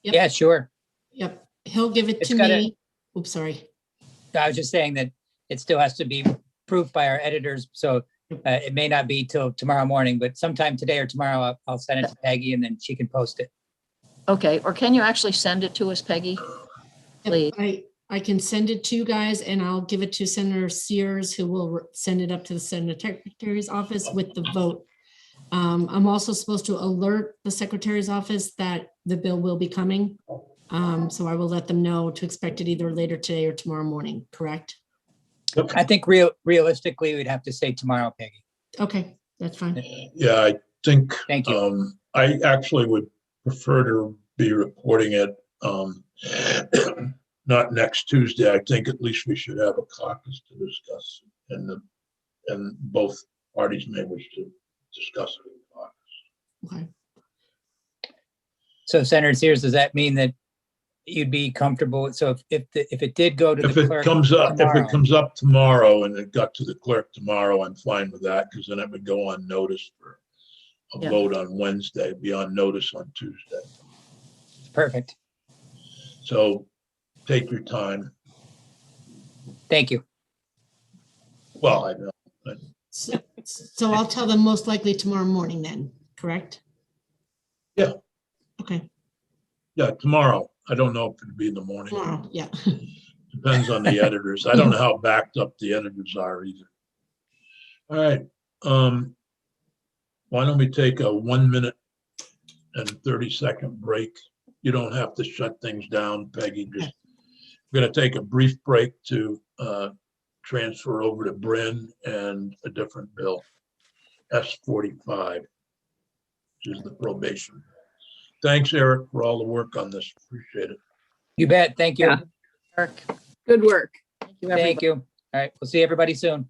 Yeah, sure. Yep. He'll give it It's to gotta- me. Oops, sorry. I was just saying that it still has to be approved by our editors. So it may not be till tomorrow morning, but sometime today or tomorrow, I'll send it to Peggy and then she can post it. Okay, or can you actually send it to us, Peggy? Yep, Please. I can send it to you guys and I'll give it to Senator Sears, who will send it up to the Senate Secretary's office with the vote. I'm also supposed to alert the Secretary's office that the bill will be coming. So I will let them know to expect it either later today or tomorrow morning, correct? I think realistically, we'd have to say tomorrow, Peggy. Okay, that's fine. Yeah, I think Thank you. I actually would prefer to be reporting it not next Tuesday. I think at least we should have a caucus to discuss and both parties may wish to discuss it in caucus. Okay. So Senator Sears, does that mean that you'd be comfortable? So if it did go to If the it clerk comes up, if tomorrow, it comes up tomorrow and it got to the clerk tomorrow, I'm fine with that because then it would go on notice for a Yeah. vote on Wednesday, be on notice on Tuesday. perfect. So take your time. Thank you. Well, I know. So I'll tell them most likely tomorrow morning then, correct? Yeah. Okay, Yeah, tomorrow. I don't know if it'll be in the morning. tomorrow, yeah. Depends on the editors. I don't know how backed up the editors are either. All right. Why don't we take a 1 minute and 30-second break? You don't have to shut things down, Peggy. Just we're going to take a brief break to transfer over to Bryn and a different bill, S45, which is the probation. Thanks, Eric, for all the work on this. Appreciate it. You bet. Thank you. Yeah. Eric, Good work. thank you, everybody. Thank you. All right. We'll see everybody soon.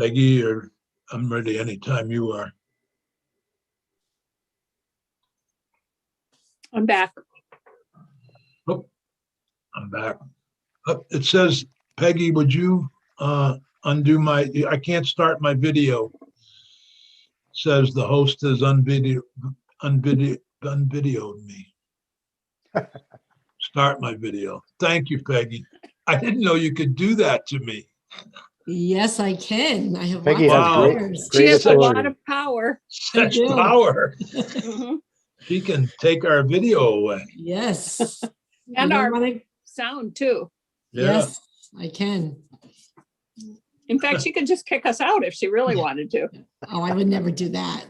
Peggy, or I'm ready anytime you are. I'm back. I'm back. It says, Peggy, would you undo I can't start my video. It says the host has unvideoed me. Start my video. Thank you, Peggy. I didn't know you could do that to me. Yes, I can. I have Peggy lots has of Wow. powers. She has a lot authority. of power. Such do. power. Mhm. She can take our video away. Yes. And You don't our wanna- sound too. Yeah. Yes, I can. In fact, she could just kick us out if she really wanted to. Oh, I would never do that.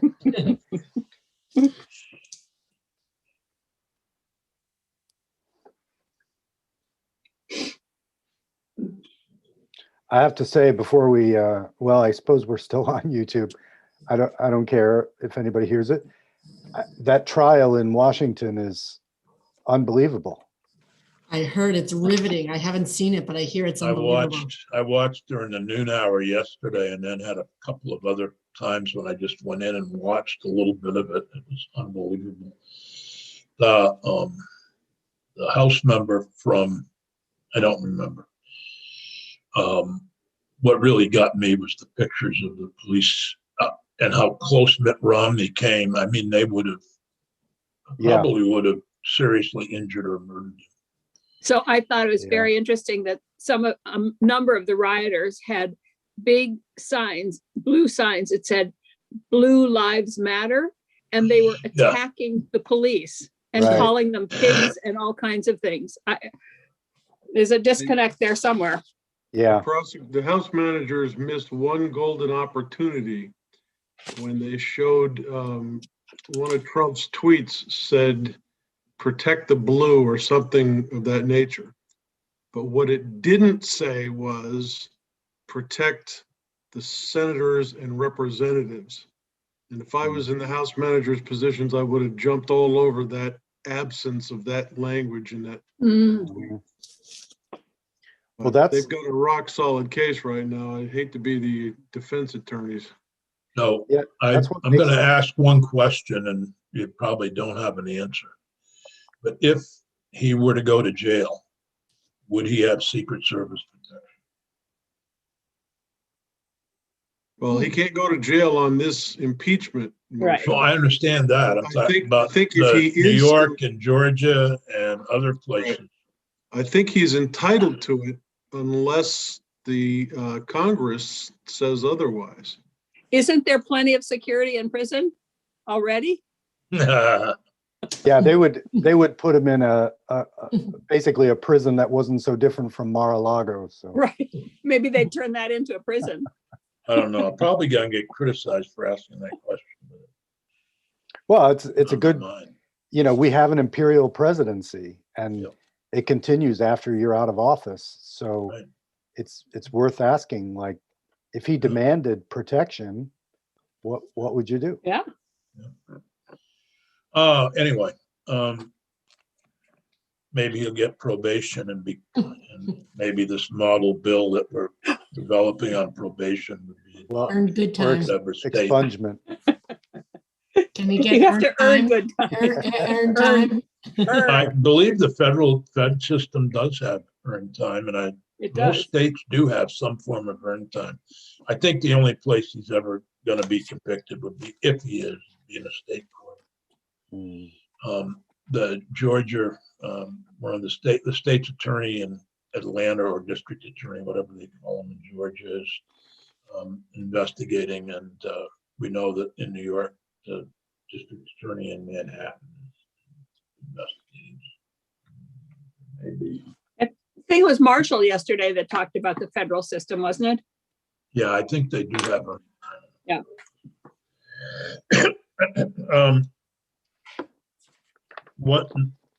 I have to say before we, well, I suppose we're still on YouTube. I don't care if anybody hears it. That trial in Washington is unbelievable. I heard it's riveting. I haven't seen it, but I hear it's I unbelievable. watched during the noon hour yesterday, and then had a couple of other times when I just went in and watched a little bit of it. It was unbelievable. The House member from, I don't remember. What really got me was the pictures of the police and how close Mitt Romney came. I mean, they probably would have seriously injured or murdered him. So I thought it was Yeah. very interesting that a number of the rioters had big signs, blue signs. It said "Blue Lives Matter," and they were Yeah. attacking the police and Right. calling them pigs and all kinds of things. There's a disconnect there somewhere. Yeah. The House managers missed one golden opportunity when they showed one of Trump's tweets said, "Protect the blue," or something of that nature. But what it didn't say was protect the senators and representatives. And if I was in the House managers' positions, I would have jumped all over that absence of that language in that. Well, But that's- they've got a rock solid case right now. I hate to be the defense attorneys. So Yeah, that's what I'm makes going to it- ask one question, and you probably don't have an answer. But if he were to go to jail, would he have Secret Service protection? Well, he can't go to jail on this impeachment Right. motion. So I understand that. I'm I talking think- about I think if he New is- York and Georgia and other places. I think he's entitled to it unless the Congress says otherwise. Isn't there plenty of security in prison already? Yeah, they would put him in basically a prison that wasn't so different from Mar-a-Lago. So Right. Maybe they'd turn that into a prison. I don't know. I'm probably going to get criticized for asking that question. but well, it's a I don't good, mind. we have an imperial presidency and Yep. it continues after you're out of office. So Right. it's worth asking, like, if he demanded protection, what would you do? Yeah. Anyway, maybe he'll get probation and maybe this model bill that we're developing on probation would be Well, Earned good or time. whatever state. expungement. Can he get You have earned to earn time? good time. Earned time? I believe the federal Fed system does have earned time, and It most does. states do have some form of earned time. I think the only place he's ever going to be convicted would be, if he is, in a state court. The Georgia, one of the state's attorney in Atlanta, or district attorney, whatever they call him in Georgia, is investigating, and we know that in New York, the district attorney in Manhattan is investigating. Maybe. I think it was Marshall yesterday that talked about the federal system, wasn't it? Yeah, I think they do have a. Yeah.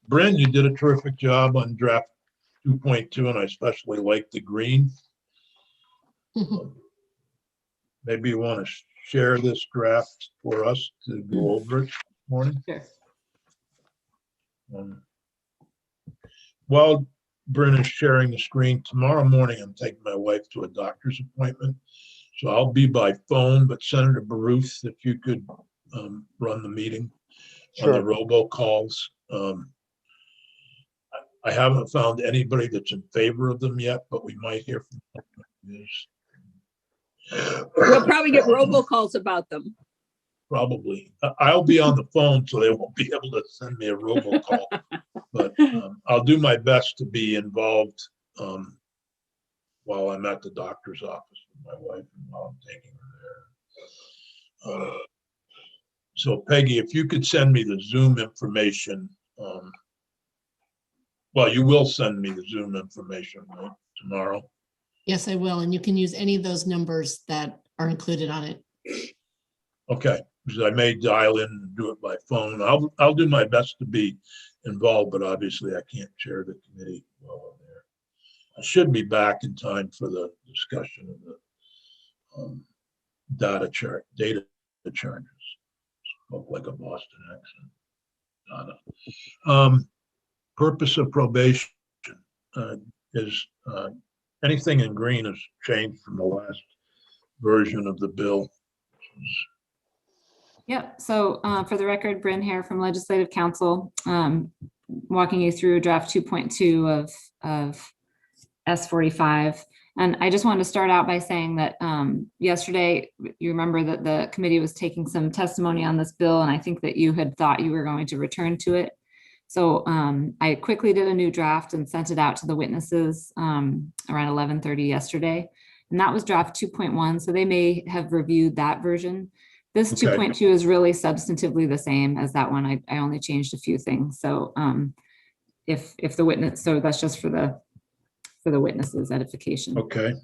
Bryn, you did a terrific job on draft 2.2, and I especially like the green. Maybe you want to share this draft for us to go over it this morning. Sure. While Bryn is sharing the screen, tomorrow morning I'm taking my wife to a doctor's appointment, So I'll be by phone, but Senator Baruth, if you could run the meeting on the Sure. robocalls. I haven't found anybody that's in favor of them yet, but we might hear from others. We'll probably get robocalls about them. Probably. I'll be on the phone, so they won't be able to send me a robocall. But I'll do my best to be involved while I'm at the doctor's office with my wife and while I'm taking her there. So Peggy, if you could send me the Zoom information. Well, you will send me the Zoom information, right, tomorrow? Yes, I will. And you can use any of those numbers that are included on it. Okay, because I may dial in and do it by phone. I'll do my best to be involved, but obviously I can't chair the committee while I'm there. I should be back in time for the discussion of the data charges. Spoke like a Boston accent. Data. Purpose of probation is anything in green has changed from the last version of the bill. Yep. So for the record, Bryn Hare from Legislative Council, walking you through draft 2.2 of S45. And I just wanted to start out by saying that yesterday, you remember that the committee was taking some testimony on this bill, and I think that you had thought you were going to return to it. So I quickly did a new draft and sent it out to the witnesses around 11:30 yesterday. And that was draft 2.1. So they may have reviewed that version. This Okay. 2.2 is really substantively the same as that one. I only changed a few things. So if the witness, so that's just for the witnesses' edification. Okay.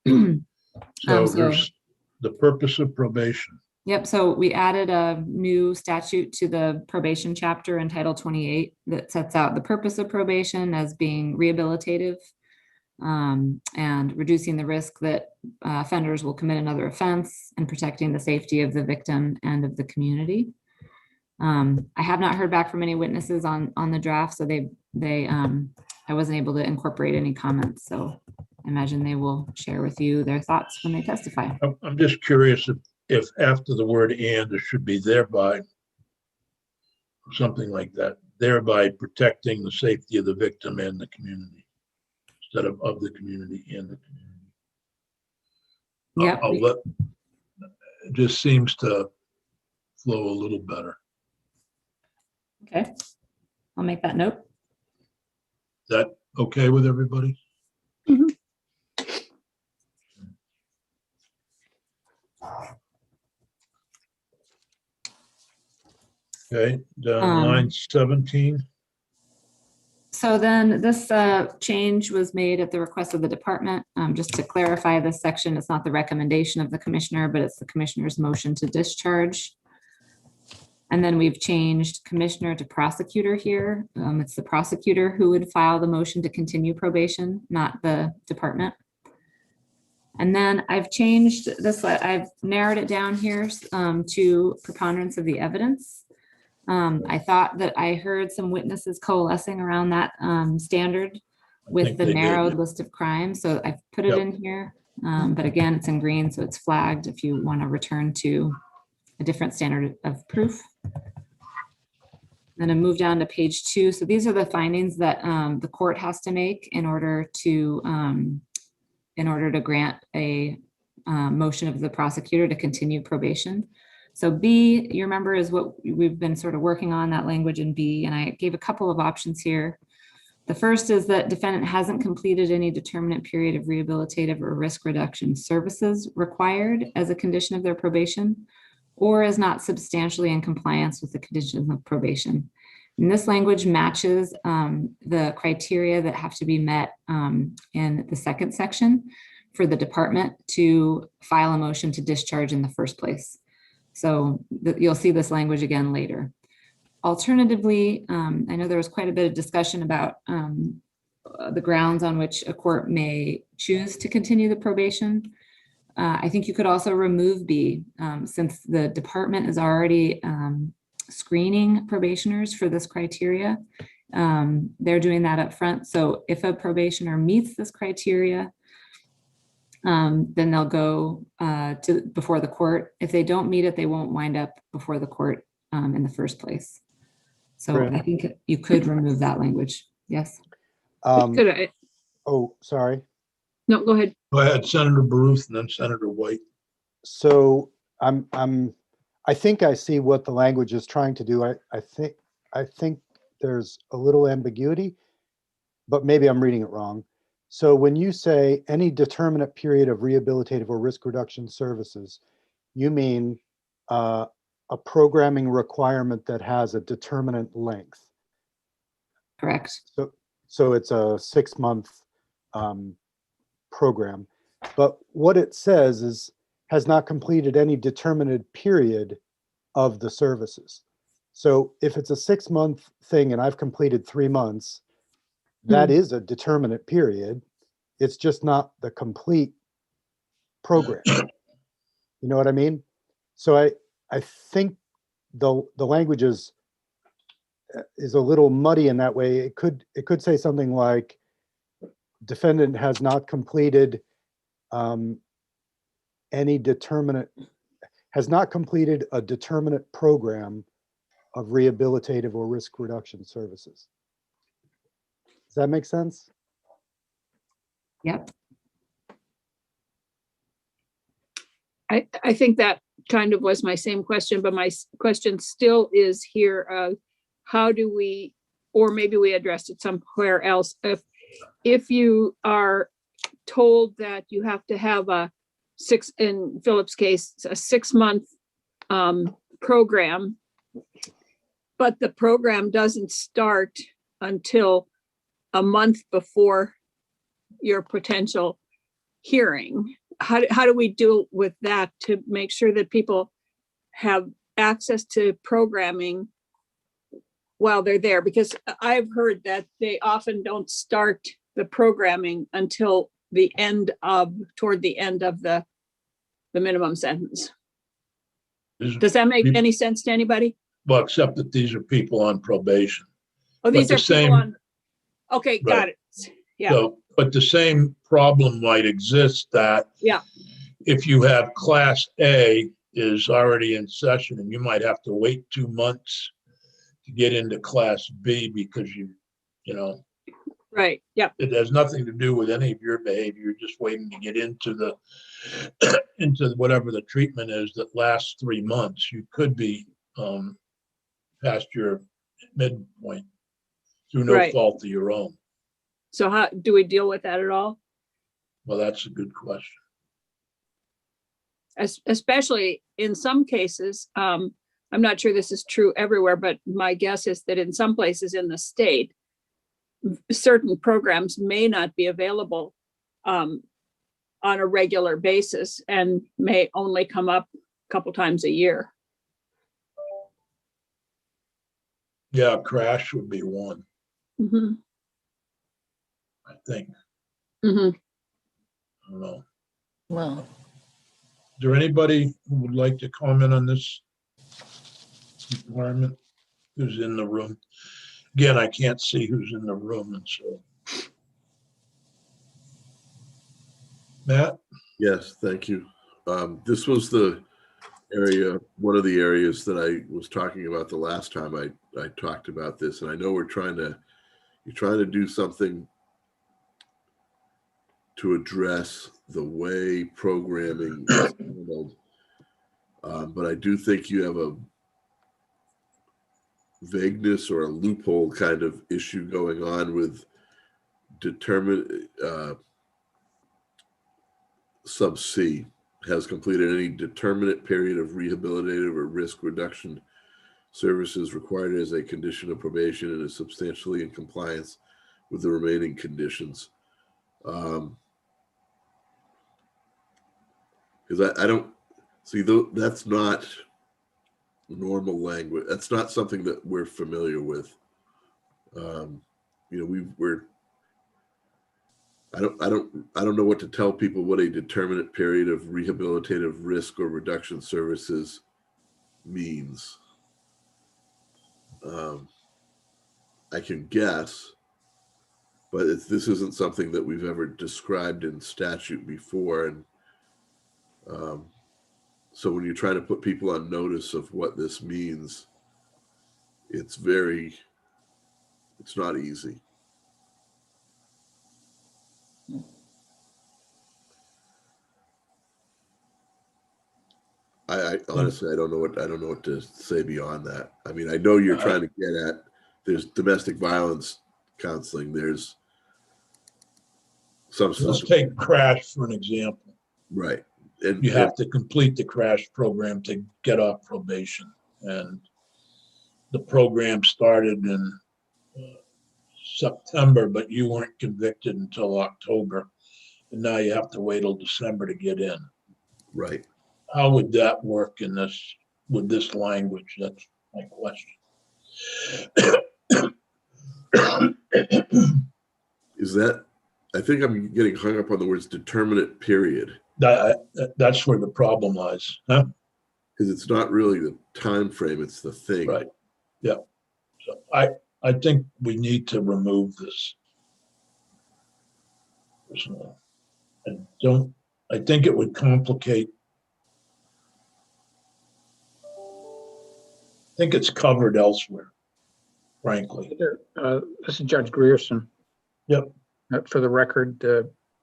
So there's the purpose of probation. Yep, so we added a new statute to the probation chapter in Title 28 that sets out the purpose of probation as being rehabilitative and reducing the risk that offenders will commit another offense and protecting the safety of the victim and of the community. I have not heard back from any witnesses on the draft, so I wasn't able to incorporate any comments, so I imagine they will share with you their thoughts when they testify. I'm just curious if after the word "and" there should be "thereby," or something like that, thereby protecting the safety of the victim and the community, instead of the community and the community. Yeah, It just seems to flow a little better. okay, I'll make that note. Is that okay with everybody? Mhm. Okay, down line 17. So then this change was made at the request of the department. Just to clarify this section, it's not the recommendation of the commissioner, but it's the commissioner's motion to discharge. And then we've changed commissioner to prosecutor here. It's the prosecutor who would file the motion to continue probation, not the department. And then I've changed this, I've narrowed it down here to preponderance of the evidence. I thought that I heard some witnesses coalescing around that standard with the narrowed list of crimes. So I've put it in here, but again, it's in green, so it's flagged if you want to return to a different standard of proof. Then I move down to page 2. So these are the findings that the court has to make in order to grant a motion of the prosecutor to continue probation. So B, you remember, is what we've been sort of working on, that language in B, and I gave a couple of options here. The first is that defendant hasn't completed any determinate period of rehabilitative or risk reduction services required as a condition of their probation, or is not substantially in compliance with the conditions of probation. And this language matches the criteria that have to be met in the second section for the department to file a motion to discharge in the first place. So you'll see this language again later. Alternatively, I know there was quite a bit of discussion about the grounds on which a court may choose to continue the probation. I think you could also remove B, since the department is already screening probationers for this criteria. They're doing that up front. So if a probationer meets this criteria, then they'll go before the court. If they don't meet it, they won't wind up before the court in the first place. So Right. I think you could remove that language. Yes. Could I, Oh, sorry. no, go ahead. Go ahead, Senator Baruth and then Senator White. So I think I see what the language is trying to do. I think there's a little ambiguity, but maybe I'm reading it wrong. So when you say any determinate period of rehabilitative or risk reduction services, you mean a programming requirement that has a determinate length. Correct. So it's a 6-month program. But what it says is has not completed any determinate period of the services. So if it's a 6-month thing and I've completed 3 months, that is a determinate period. It's just not the complete program. You know what I mean? So I think the language is a little muddy in that way. It could say something like defendant has not completed has not completed a determinate program of rehabilitative or risk reduction services. Does that make sense? Yep. I think that kind of was my same question, but my question still is here, how do we, or maybe we addressed it somewhere else. If you are told that you have to have in Philip's case, a 6-month program, but the program doesn't start until a month before your potential hearing. How do we deal with that to make sure that people have access to programming while they're there? Because I've heard that they often don't start the programming until toward the end of the minimum sentence. Does that make any sense to anybody? Well, except that these are people on probation. Oh, these But are the people same- on, okay, got it. Yeah, So, but the same problem might exist that yeah, if you have Class A is already in session and you might have to wait 2 months to get into Class B because you know, right, yeah, it has nothing to do with any of your behavior. You're just waiting to get into the into whatever the treatment is that lasts 3 months. You could be past your midpoint through no Right. fault of your own. So how do we deal with that at all? Well, that's a good question. Especially in some cases, I'm not sure this is true everywhere, but my guess is that in some places in the state, certain programs may not be available on a regular basis and may only come up a couple times a year. Yeah, crash would be one, Mm-hmm. I think. Mm-hmm. I don't know. Well, Is there anybody who would like to comment on this requirement who's in the room? Again, I can't see who's in the room, and so. Matt? Yes, thank you. This was one of the areas that I was talking about the last time I talked about this, and I know you're trying to do something to address the way programming is handled. But I do think you have a vagueness or a loophole kind of issue going on with sub C has completed any determinate period of rehabilitative or risk reduction services required as a condition of probation and is substantially in compliance with the remaining conditions. Because I don't see that's not normal language. That's not something that we're familiar with. I don't know what to tell people what a determinate period of rehabilitative risk or reduction services means. I can guess, but this isn't something that we've ever described in statute before. And so when you're trying to put people on notice of what this means, it's not easy. I honestly, I don't know what to say beyond that. I mean, I know you're trying to get at, there's domestic violence counseling, there's some Let's stuff, take crash for an example. right? And You have to complete the crash program to get off probation. And the program started in September, but you weren't convicted until October. And now you have to wait till December to get in. right. How would that work with this language? That's my question. Is that, I think I'm getting hung up on the words determinate period. That's where the problem lies, huh? Because it's not really the time frame, it's the thing. Right. Yeah. So I think we need to remove this. I think it would complicate. I think it's covered elsewhere, frankly. This is Judge Grierson. Yep. For the record,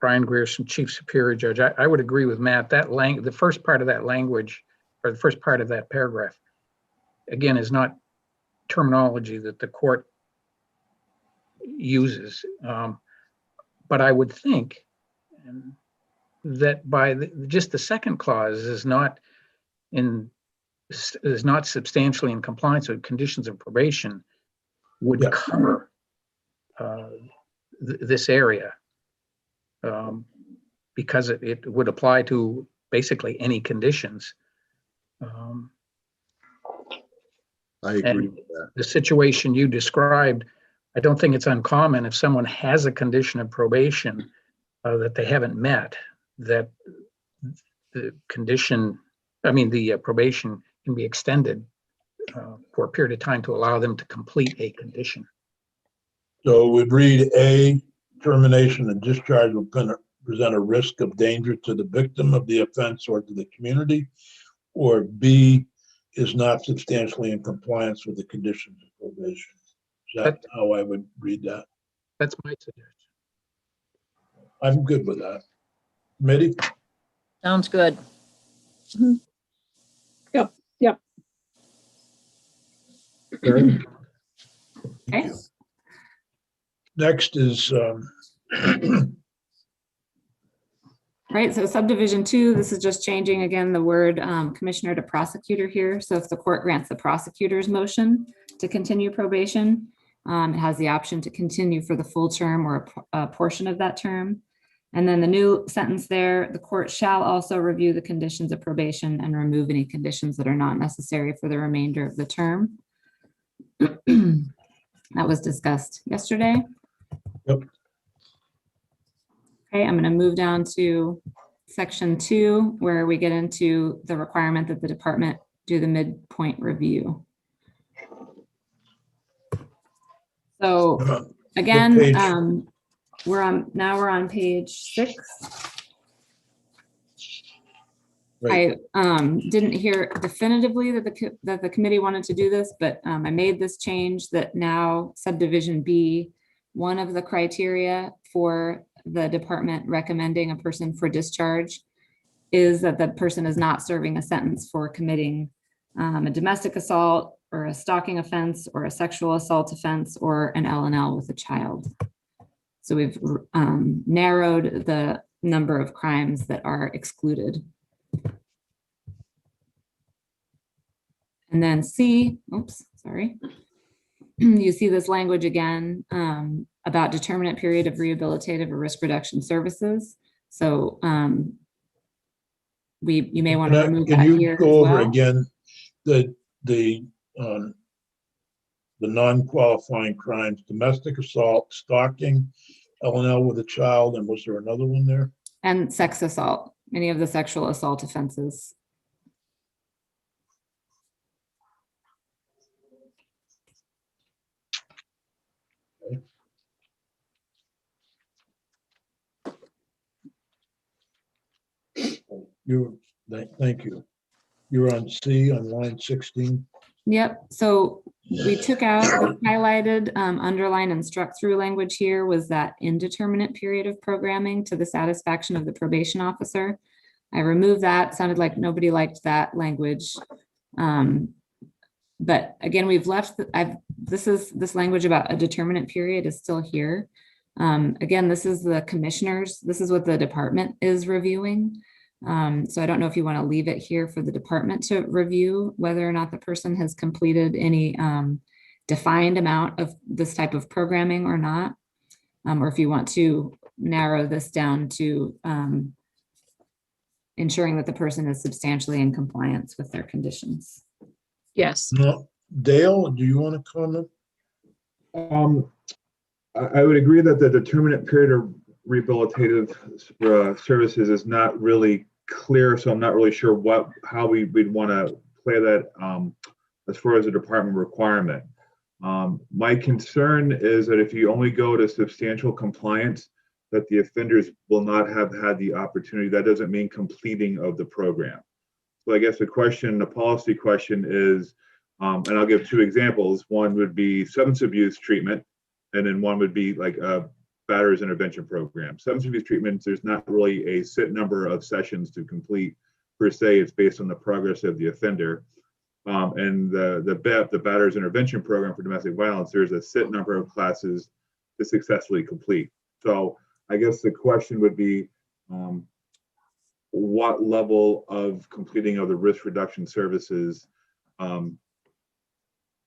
Brian Grierson, Chief Superior Judge. I would agree with Matt. The first part of that language, or the first part of that paragraph, again, is not terminology that the court uses. But I would think that by just the second clause is not substantially in compliance with conditions of probation would cover this area, because it would apply to basically any conditions. I agree with that. The situation you described, I don't think it's uncommon if someone has a condition of probation that they haven't met, that the probation can be extended for a period of time to allow them to complete a condition. So we'd read A, termination and discharge will present a risk of danger to the victim of the offense or to the community, or B, is not substantially in compliance with the conditions of probation. Is that how I would read that? That's my suggestion. I'm good with that. Committee? Sounds good. Yep, yep. Very Okay. Next is Right, so subdivision 2, this is just changing again the word commissioner to prosecutor here. So if the court grants the prosecutor's motion to continue probation, it has the option to continue for the full term or a portion of that term. And then the new sentence there, the court shall also review the conditions of probation and remove any conditions that are not necessary for the remainder of the term. That was discussed yesterday. Yep. Okay, I'm going to move down to section 2, where we get into the requirement that the department do the midpoint review. So again, we're on page 6. Right. I didn't hear definitively that the committee wanted to do this, but I made this change that now subdivision B, one of the criteria for the department recommending a person for discharge is that the person is not serving a sentence for committing a domestic assault or a stalking offense or a sexual assault offense or an L&L with a child. So we've narrowed the number of crimes that are excluded. And then C, oops, sorry. You see this language again about determinate period of rehabilitative or risk reduction services. So you may want to remove that here as well. Can you go over again the non-qualifying crimes, domestic assault, stalking, L&L with a child, and was there another one there? And sex assault, any of the sexual assault offenses. Thank you. You're on C on line 16. Yep, so we took out the highlighted, underline and struck through language here was that indeterminate period of programming to the satisfaction of the probation officer. I removed that, sounded like nobody liked that language. But again, we've left, this language about a determinate period is still here. Again, this is the commissioners, this is what the department is reviewing. So I don't know if you want to leave it here for the department to review whether or not the person has completed any defined amount of this type of programming or not. Or if you want to narrow this down to ensuring that the person is substantially in compliance with their conditions. Yes. No, Dale, do you want to comment? I would agree that the determinate period of rehabilitative services is not really clear, so I'm not really sure how we'd want to play that as far as a department requirement. My concern is that if you only go to substantial compliance, that the offenders will not have had the opportunity. That doesn't mean completing of the program. So I guess the policy question is, and I'll give two examples. One would be substance abuse treatment, and then one would be like a batterers intervention program. Substance abuse treatment, there's not really a set number of sessions to complete per se. It's based on the progress of the offender. And the BEP, the batterers intervention program for domestic violence, there's a set number of classes to successfully complete. So I guess the question would be, what level of completing of the risk reduction services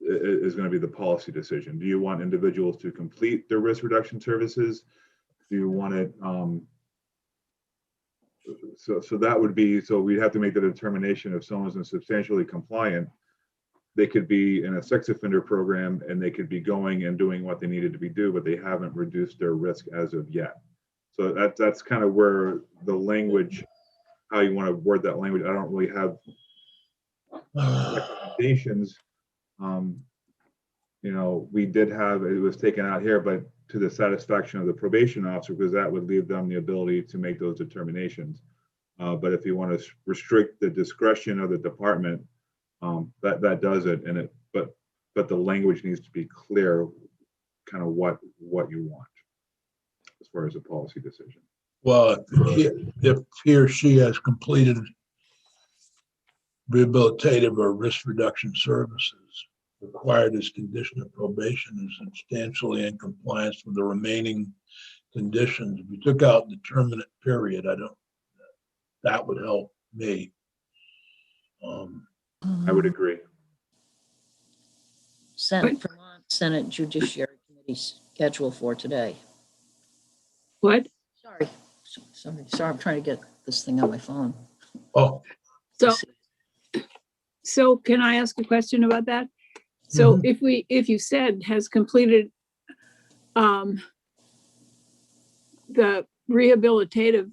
is going to be the policy decision. Do you want individuals to complete their risk reduction services? Do you want it? So that would be, so we'd have to make the determination if someone's substantially compliant. They could be in a sex offender program and they could be going and doing what they needed to be do, but they haven't reduced their risk as of yet. So that's kind of where the language, how you want to word that language. I don't really have recommendations. We did have, it was taken out here, but to the satisfaction of the probation officer, because that would leave them the ability to make those determinations. But if you want to restrict the discretion of the department, that does it. And but the language needs to be clear, kind of what you want as far as a policy decision. Well, if he or she has completed rehabilitative or risk reduction services required as condition of probation is substantially in compliance with the remaining conditions. If you took out determinate period, that would help me. I would agree. Vermont Senate Judiciary Committee schedule for today. What? Sorry, I'm trying to get this thing on my phone. Oh, so can I ask a question about that? So if you said has completed the rehabilitative,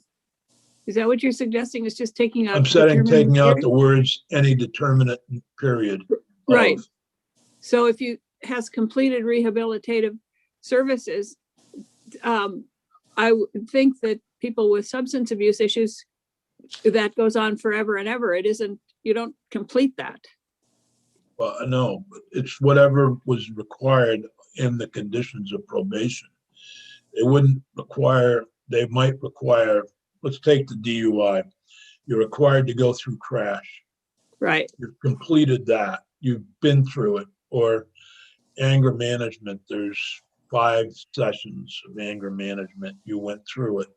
is that what you're suggesting? Is just taking out? I'm taking out the words any determinate period. Right. So if you has completed rehabilitative services, I would think that people with substance abuse issues, that goes on forever and ever. It isn't, you don't complete that. Well, no, it's whatever was required in the conditions of probation. They might require, let's take the DUI. You're required to go through crash. Right. You've completed that. You've been through it. Or anger management, there's 5 sessions of anger management. You went through it.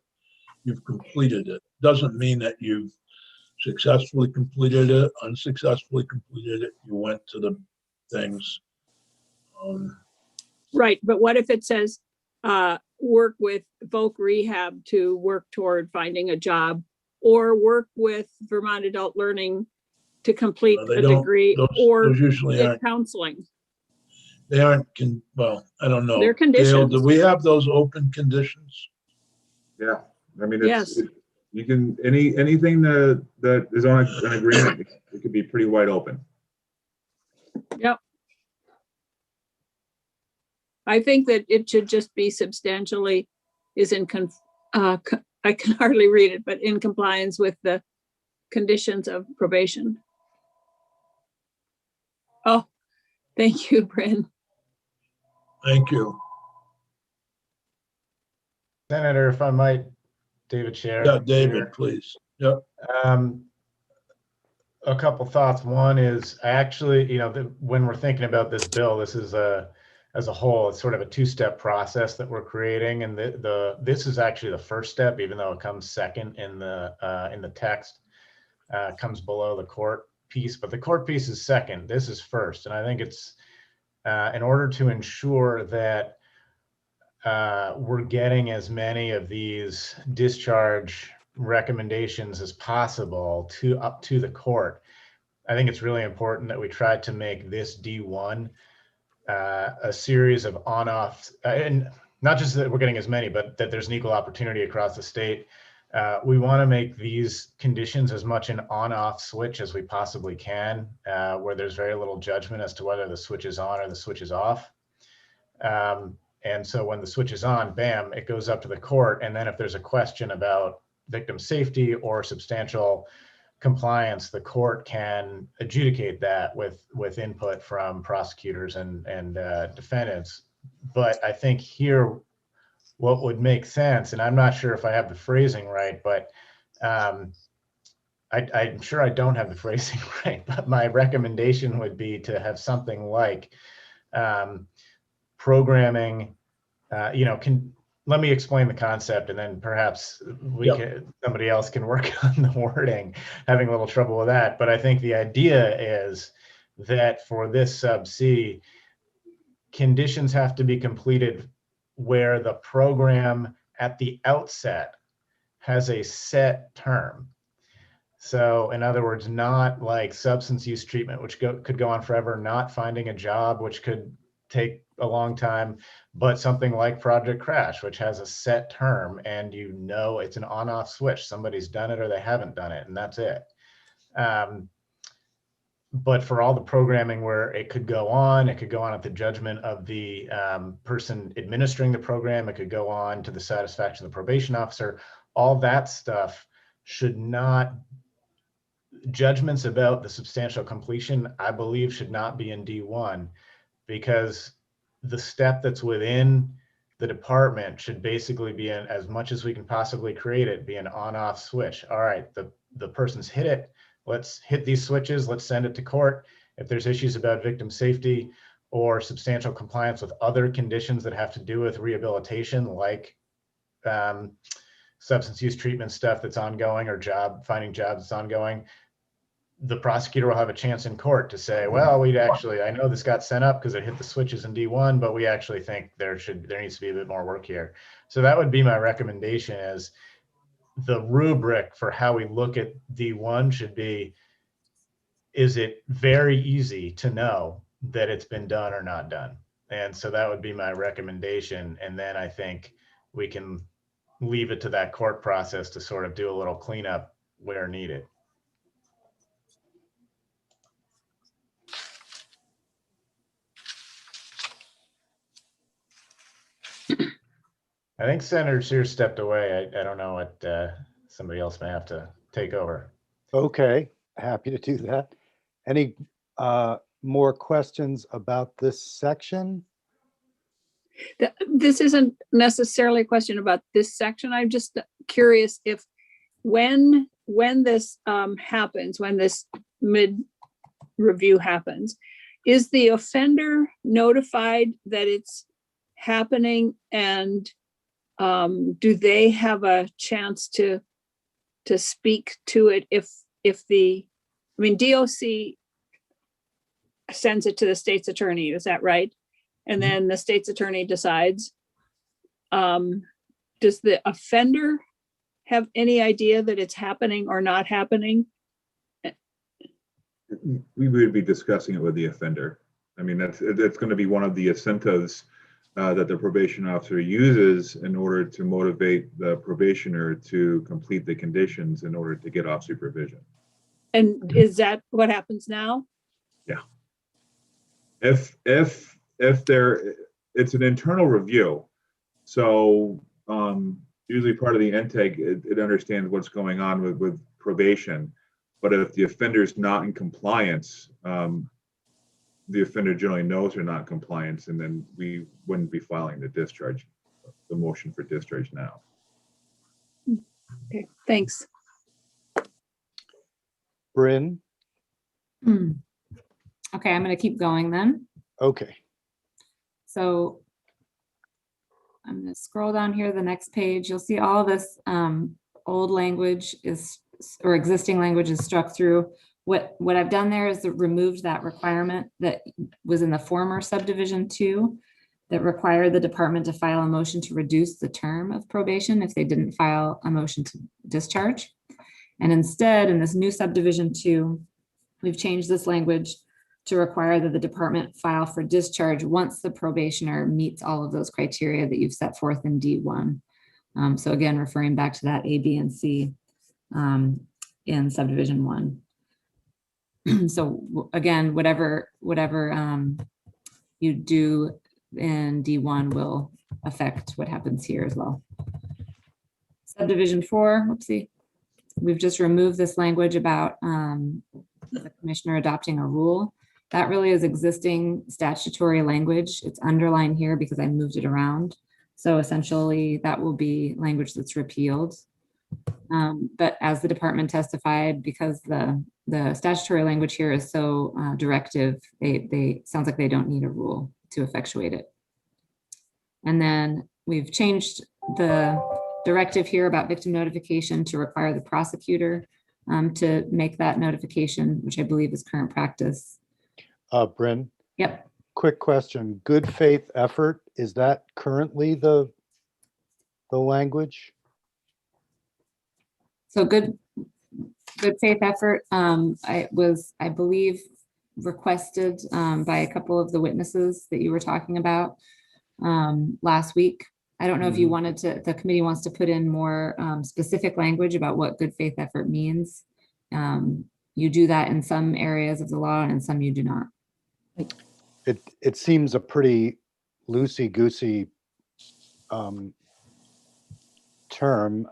You've completed it. Doesn't mean that you've successfully completed it, unsuccessfully completed it. You went to the things. Right. But what if it says work with Voc Rehab to work toward finding a job, or work with Vermont Adult Learning to complete a degree, or those usually aren't counseling? They aren't, well, I don't know. They're conditions. Dale, do we have those open conditions? Yeah. I mean, yes. You can, anything that is on an agreement, it could be pretty wide open. Yep. I think that it should just be substantially I can hardly read it, but in compliance with the conditions of probation. Oh, thank you, Bryn. Thank you. Senator, if I might, David Chair. Yeah, David, please. Yep. A couple thoughts. One is actually, when we're thinking about this bill, this is as a whole, it's sort of a two-step process that we're creating, and this is actually the first step, even though it comes second in the text, comes below the court piece, but the court piece is second. This is first, and I think it's in order to ensure that we're getting as many of these discharge recommendations as possible up to the court. I think it's really important that we try to make this D1 a series of on-off, and not just that we're getting as many, but that there's an equal opportunity across the state. We want to make these conditions as much an on-off switch as we possibly can, where there's very little judgment as to whether the switch is on or the switch is off. And so when the switch is on, bam, it goes up to the court. And then if there's a question about victim safety or substantial compliance, the court can adjudicate that with input from prosecutors and defendants. But I think here, what would make sense, and I'm not sure if I have the phrasing right, but I'm sure I don't have the phrasing right, but my recommendation would be to have something like programming, let me explain the concept, and then perhaps somebody else can work on the wording, having a little trouble with that. But I think the idea is that for this sub C, conditions have to be completed where the program at the outset has a set term. So in other words, not like substance use treatment, which could go on forever, not finding a job, which could take a long time, but something like Project Crash, which has a set term, and it's an on-off switch. Somebody's done it or they haven't done it, and that's it. But for all the programming where it could go on at the judgment of the person administering the program, it could go on to the satisfaction of the probation officer. All that stuff should not, judgments about the substantial completion, I believe, should not be in D1, because the step that's within the department should basically be, as much as we can possibly create it, be an on-off switch. All right, the person's hit it. Let's hit these switches. Let's send it to court. If there's issues about victim safety or substantial compliance with other conditions that have to do with rehabilitation, like substance use treatment stuff that's ongoing or finding jobs that's ongoing, the prosecutor will have a chance in court to say, well, I know this got sent up because it hit the switches in D1, but we actually think there needs to be a bit more work here. So that would be my recommendation, is the rubric for how we look at D1 should be, is it very easy to know that it's been done or not done? And so that would be my recommendation. And then I think we can leave it to that court process to sort of do a little cleanup where needed. I think Senator Sears stepped away. I don't know what somebody else may have to take over. Okay, happy to do that. Any more questions about this section? This isn't necessarily a question about this section. I'm just curious if when this happens, when this mid-review happens, is the offender notified that it's happening, and do they have a chance to speak to it if DOC sends it to the state's attorney, is that right? And then the state's attorney decides. Does the offender have any idea that it's happening or not happening? We would be discussing it with the offender. I mean, that's going to be one of the incentives that the probation officer uses in order to motivate the probationer to complete the conditions in order to get off supervision. And is that what happens now? Yeah. If it's an internal review, so usually part of the intake, it understands what's going on with probation. But if the offender is not in compliance, the offender generally knows they're not in compliance, and then we wouldn't be filing the motion for discharge now. Okay, thanks. Bryn, Okay, I'm going to keep going then. okay. So I'm going to scroll down here to the next page. You'll see all this old language or existing language is struck through. What I've done there is removed that requirement that was in the former subdivision 2 that required the department to file a motion to reduce the term of probation if they didn't file a motion to discharge. And instead, in this new subdivision 2, we've changed this language to require that the department file for discharge once the probationer meets all of those criteria that you've set forth in D1. So again, referring back to that A, B, and C in subdivision 1. So again, whatever you do in D1 will affect what happens here as well. Subdivision 4, whoopsie. We've just removed this language about the commissioner adopting a rule. That really is existing statutory language. It's underlined here because I moved it around. So essentially that will be language that's repealed. But as the department testified, because the statutory language here is so directive, they sounds like they don't need a rule to effectuate it. And then we've changed the directive here about victim notification to require the prosecutor to make that notification, which I believe is current practice. Bryn, Yep. quick question. Good faith effort, is that currently the language? So good faith effort. I believe, requested by a couple of the witnesses that you were talking about last week. I don't know if you wanted to, the committee wants to put in more specific language about what good faith effort means. You do that in some areas of the law and in some you do not. It seems a pretty loosey-goosey term,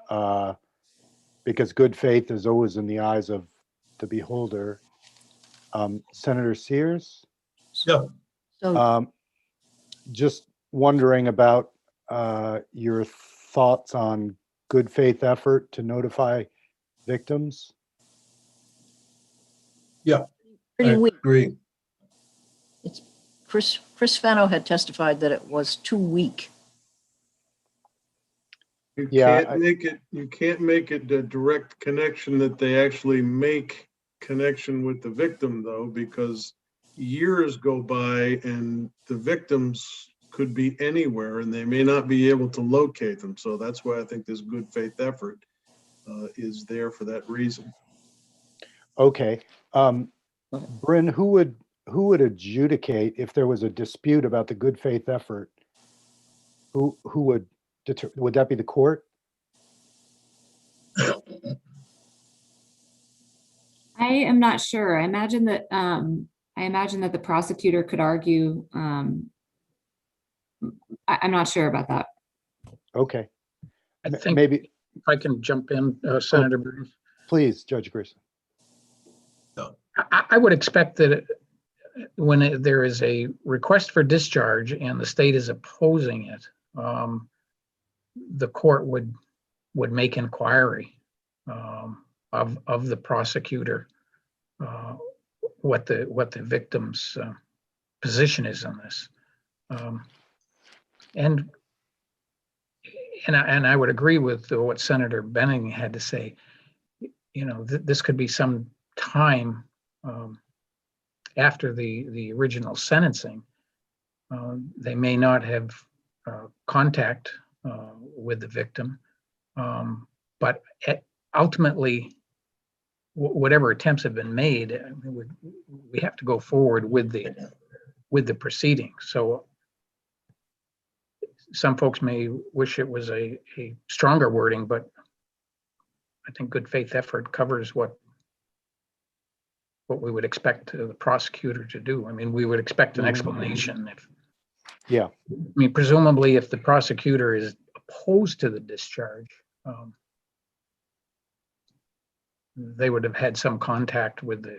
because good faith is always in the eyes of the beholder. Senator Sears? Yeah. So Just wondering about your thoughts on good faith effort to notify victims. I pretty weak. agree. It's Chris Fenno had testified that it was too weak. You Yeah, can't make it the direct connection that they actually make connection with the victim, though, because years go by and the victims could be anywhere and they may not be able to locate them. So that's why I think this good faith effort is there for that reason. Okay. Bryn, who would adjudicate if there was a dispute about the good faith effort? Who would that be the court? I am not sure. I imagine that the prosecutor could argue. I'm not sure about that. Okay. I think Maybe, if I can jump in, Senator Burns. please, Judge Grierson. I would expect that when there is a request for discharge and the state is opposing it, the court would make inquiry of the prosecutor what the victim's position is on this, and I would agree with what Senator Benning had to say. You know, this could be some time after the original sentencing. They may not have contact with the victim, but ultimately, whatever attempts have been made, we have to go forward with the proceeding. So some folks may wish it was a stronger wording, but I think good faith effort covers what we would expect the prosecutor to do. I mean, we would expect an explanation. Yeah. I mean, presumably, if the prosecutor is opposed to the discharge, they would have had some contact with the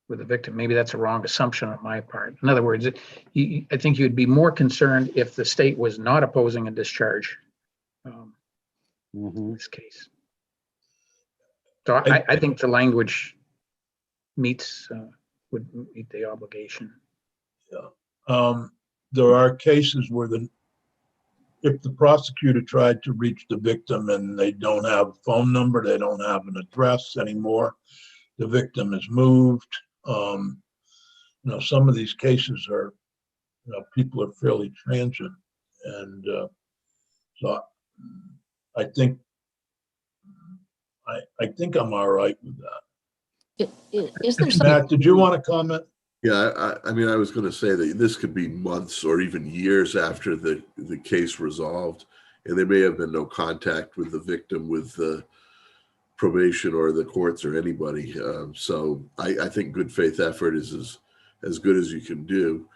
victim. Maybe that's a wrong assumption on my part. In other words, I think you'd be more concerned if the state was not opposing a discharge in this case. So I think the language would meet the obligation. Yeah. There are cases where if the prosecutor tried to reach the victim and they don't have a phone number, they don't have an address anymore, the victim is moved. Some of these cases are, people are fairly transient. And so I think I'm all right with that. Is there some? Matt, did you want to comment? Yeah, I mean, I was going to say that this could be months or even years after the case resolved, and there may have been no contact with the victim, with the probation or the courts or anybody. So I think good faith effort is as good as you can do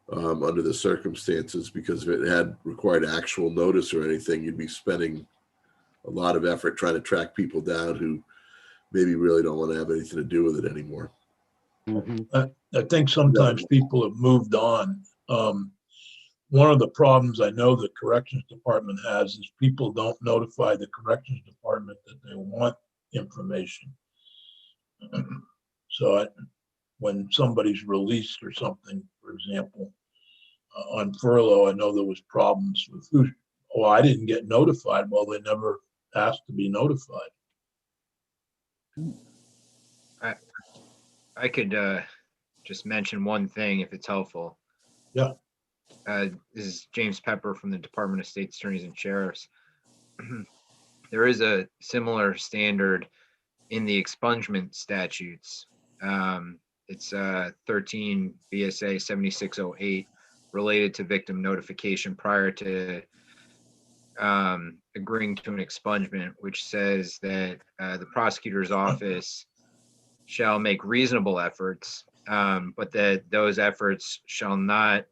under the circumstances, because if it had required actual notice or anything, you'd be spending a lot of effort trying to track people down who maybe really don't want to have anything to do with it anymore. I think sometimes people have moved on. One of the problems I know the corrections department has is people don't notify the corrections department that they want information. So when somebody's released or something, for example, on furlough, I know there was problems with I didn't get notified. Well, they never asked to be notified. I could just mention one thing if it's helpful. Yeah. This is James Pepper from the Department of State Attorneys and Sheriffs. There is a similar standard in the expungement statutes. It's 13 BSA 7608 related to victim notification prior to agreeing to an expungement, which says that the prosecutor's office shall make reasonable efforts, but that those efforts shall not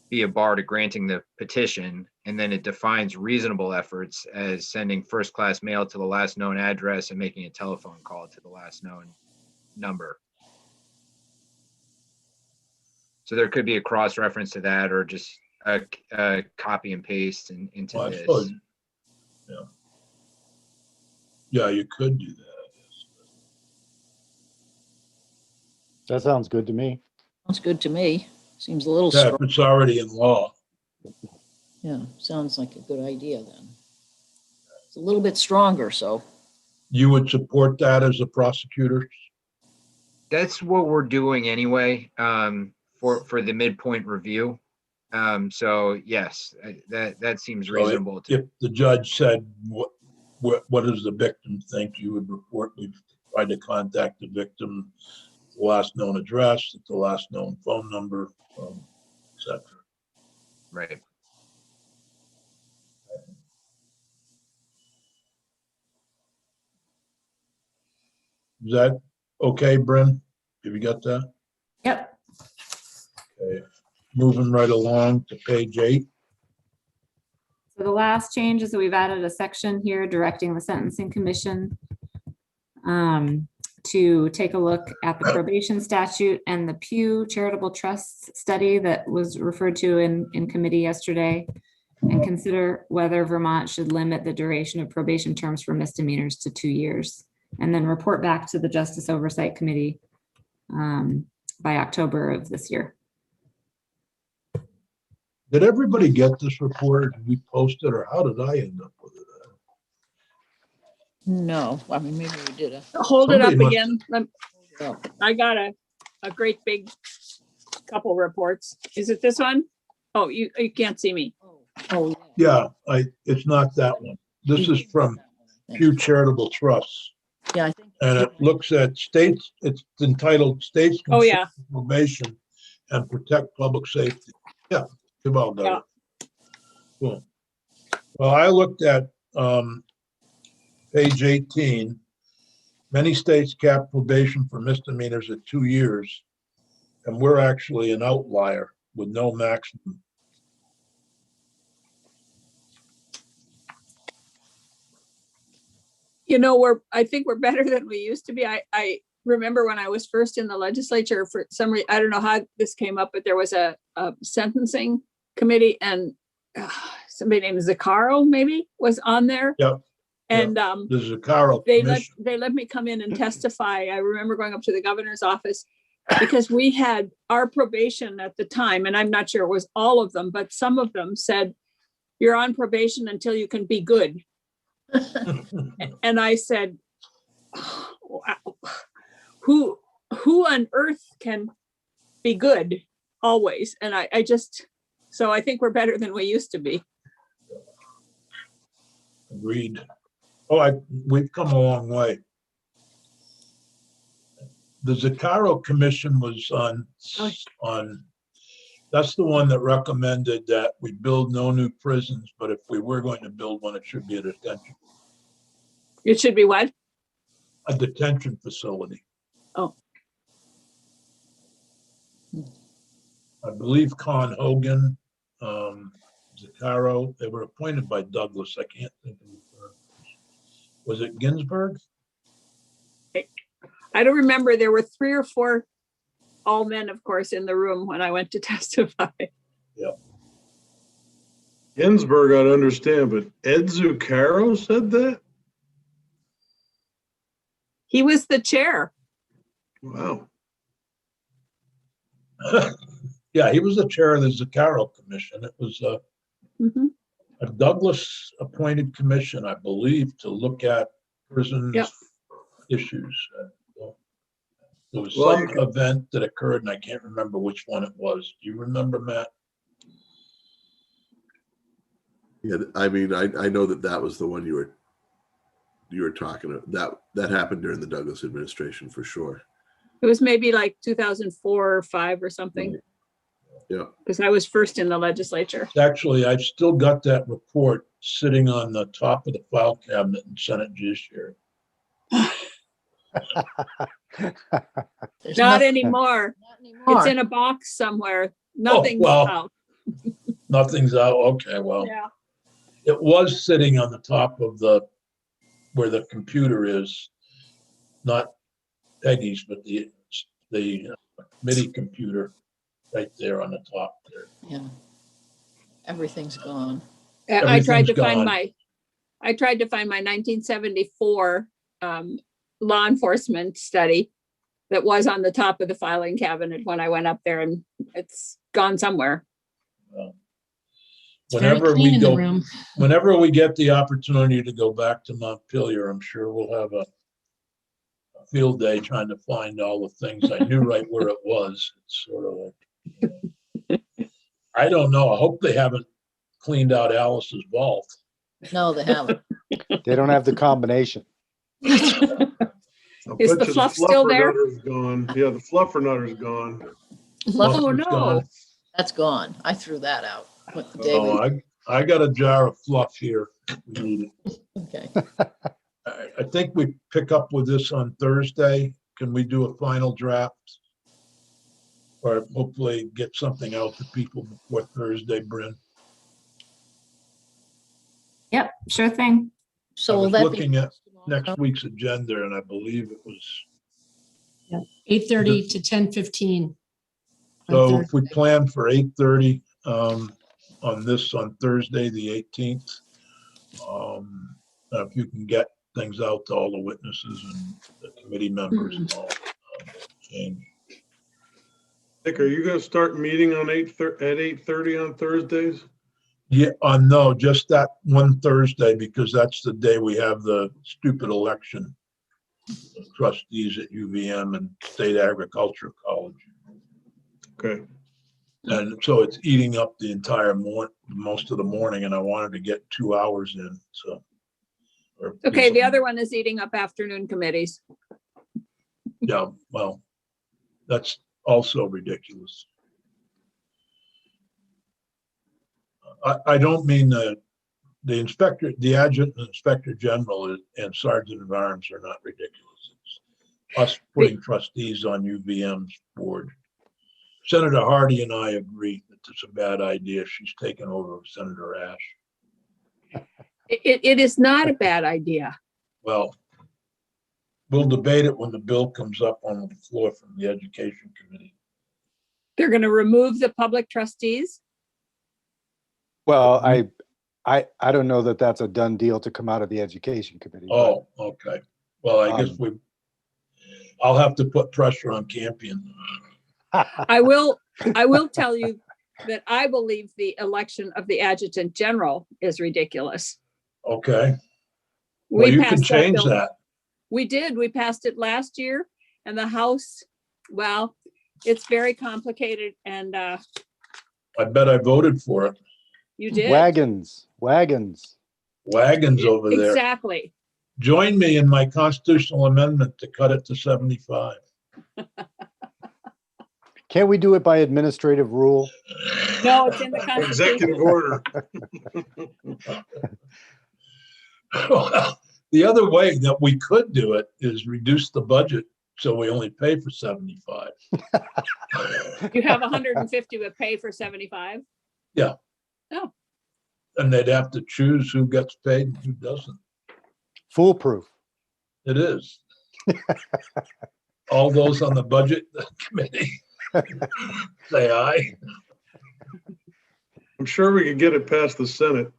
be a bar to granting the petition. And then it defines reasonable efforts as sending first-class mail to the last known address and making a telephone call to the last known number. So there could be a cross-reference to that, or just a copy and paste into Well, I this. suppose, yeah, you could do that. That sounds good to me. Sounds good to me. Seems a little Yeah, if strong. it's already in law. Yeah, sounds like a good idea then. It's a little bit stronger, so. You would support that as a prosecutor? That's what we're doing anyway, for the midpoint review. So yes, that seems reasonable. If the judge said, what does the victim think, you would report, we've tried to contact the victim, the last known address, the last known phone number, etc. Right. Is that okay, Bryn? Have you got that? Yep. Okay. Moving right along to page 8. So the last change is that we've added a section here directing the Sentencing Commission to take a look at the probation statute and the Pew Charitable Trust study that was referred to in committee yesterday, and consider whether Vermont should limit the duration of probation terms for misdemeanors to 2 years, and then report back to the Justice Oversight Committee by October of this year. Did everybody get this report? Did we post it, or how did I end up with it? No, I mean, maybe we did Hold it up Somebody must- again. I got a great big couple reports. Is it this one? Oh, you can't see me. Oh, Yeah, it's not that one. This is from Pew Charitable Trusts. yeah, I think. And it looks at states, it's entitled States Oh, yeah. Probation and Protect Public Safety. Yeah, you've all got it. Cool. Well, I looked at page 18. Many states cap probation for misdemeanors at 2 years, and we're actually an outlier with no maximum. I think we're better than we used to be. I remember when I was first in the legislature, for some reason, I don't know how this came up, but there was a sentencing committee, and somebody named Zaccaro maybe was on there. Yep. And The Zaccaro they Commission. let me come in and testify. I remember going up to the governor's office because we had our probation at the time, and I'm not sure it was all of them, but some of them said, you're on probation until you can be good. And I said, oh, wow. Who on earth can be good always? And so I think we're better than we used to be. Agreed. We've come a long way. The Zaccaro Commission was on, that's the one that recommended that we build no new prisons, but if we were going to build one, it should be a detention. It should be what? A detention facility. Oh. I believe Con Hogan, Zaccaro, they were appointed by Douglas. I can't think of it. Was it Ginsburg? I don't remember. There were 3 or 4, all men, of course, in the room when I went to testify. Yeah. Ginsburg, I'd understand, but Ed Zuccaro said that? He was the chair. Wow. Yeah, he was the chair of the Zaccaro Commission. It was a Douglas appointed commission, I believe, to look at prisons issues. There was some event that occurred, and I can't remember which one it was. Do you remember, Matt? Yeah, I mean, I know that was the one you were talking about. That happened during the Douglas administration for sure. It was maybe like 2004 or 5 or something. Yeah. Because I was first in the legislature. Actually, I've still got that report sitting on the top of the file cabinet in Senate Judiciary. Not anymore. It's in a box somewhere. Nothing's out. Nothing's out. Okay, well. Yeah. It was sitting on the top of where the computer is, not Peggy's, but the committee computer right there on the top there. Yeah. Everything's gone. I tried to find my 1974 law enforcement study that was on the top of the filing cabinet when I went up there, and it's gone somewhere. Well, It's very clean in the room. whenever we get the opportunity to go back to Montpelier, I'm sure we'll have a field day trying to find all the things I knew right where it was. It's sort of like, I don't know. I hope they haven't cleaned out Alice's vault. No, they haven't. They don't have the combination. Is the fluff still there? Gone. Yeah, the fluffer gone. Oh, no. That's gone. I threw that out. I got a jar of fluff here. We need it. Okay. I think we pick up with this on Thursday. Can we do a final draft? Or hopefully get something out to people before Thursday, Bryn? Yep, sure thing. So I will was that be? looking at next week's agenda, and I believe it was. 8:30 to 10:15. So if we plan for 8:30 on Thursday, the 18th, if you can get things out to all the witnesses and the committee members and all. Dick, are you going to start meeting on 8:30 on Thursdays? Yeah, no, just that one Thursday, because that's the day we have the stupid election of trustees at UVM and State Agriculture College. Okay. And so it's eating up the entire most of the morning, and I wanted to get 2 hours in, so. Okay, the other one is eating up afternoon committees. Yeah, well, that's also ridiculous. I don't mean the inspector, the adjutant inspector general and sergeant of arms are not ridiculous. It's us putting trustees on UVM's board. Senator Hardy and I agree that it's a bad idea. She's taken over Senator Ash. It is not a bad idea. Well, We'll debate it when the bill comes up on the floor from the Education Committee. They're going to remove the public trustees. Well, I don't know that that's a done deal to come out of the Education Committee. but, Oh, okay. Well, I guess I'll have to put pressure on Campion. I will tell you that I believe the election of the adjutant general is ridiculous. Okay. Well, you can passed change bill. that. We did. We passed it last year, and the House, well, it's very complicated, and I bet I voted for it. you did. Wagons. Wagons over there. Exactly. Join me in my constitutional amendment to cut it to 75. Can't we do it by administrative rule? No, it's in the Constitution. Executive order. Well, the other way that we could do it is reduce the budget so we only pay for 75. You have 150 but pay for 75? Yeah. Oh. And they'd have to choose who gets paid and who doesn't. Foolproof. It is. All those on the budget committee say aye. I'm sure we could get it past the Senate.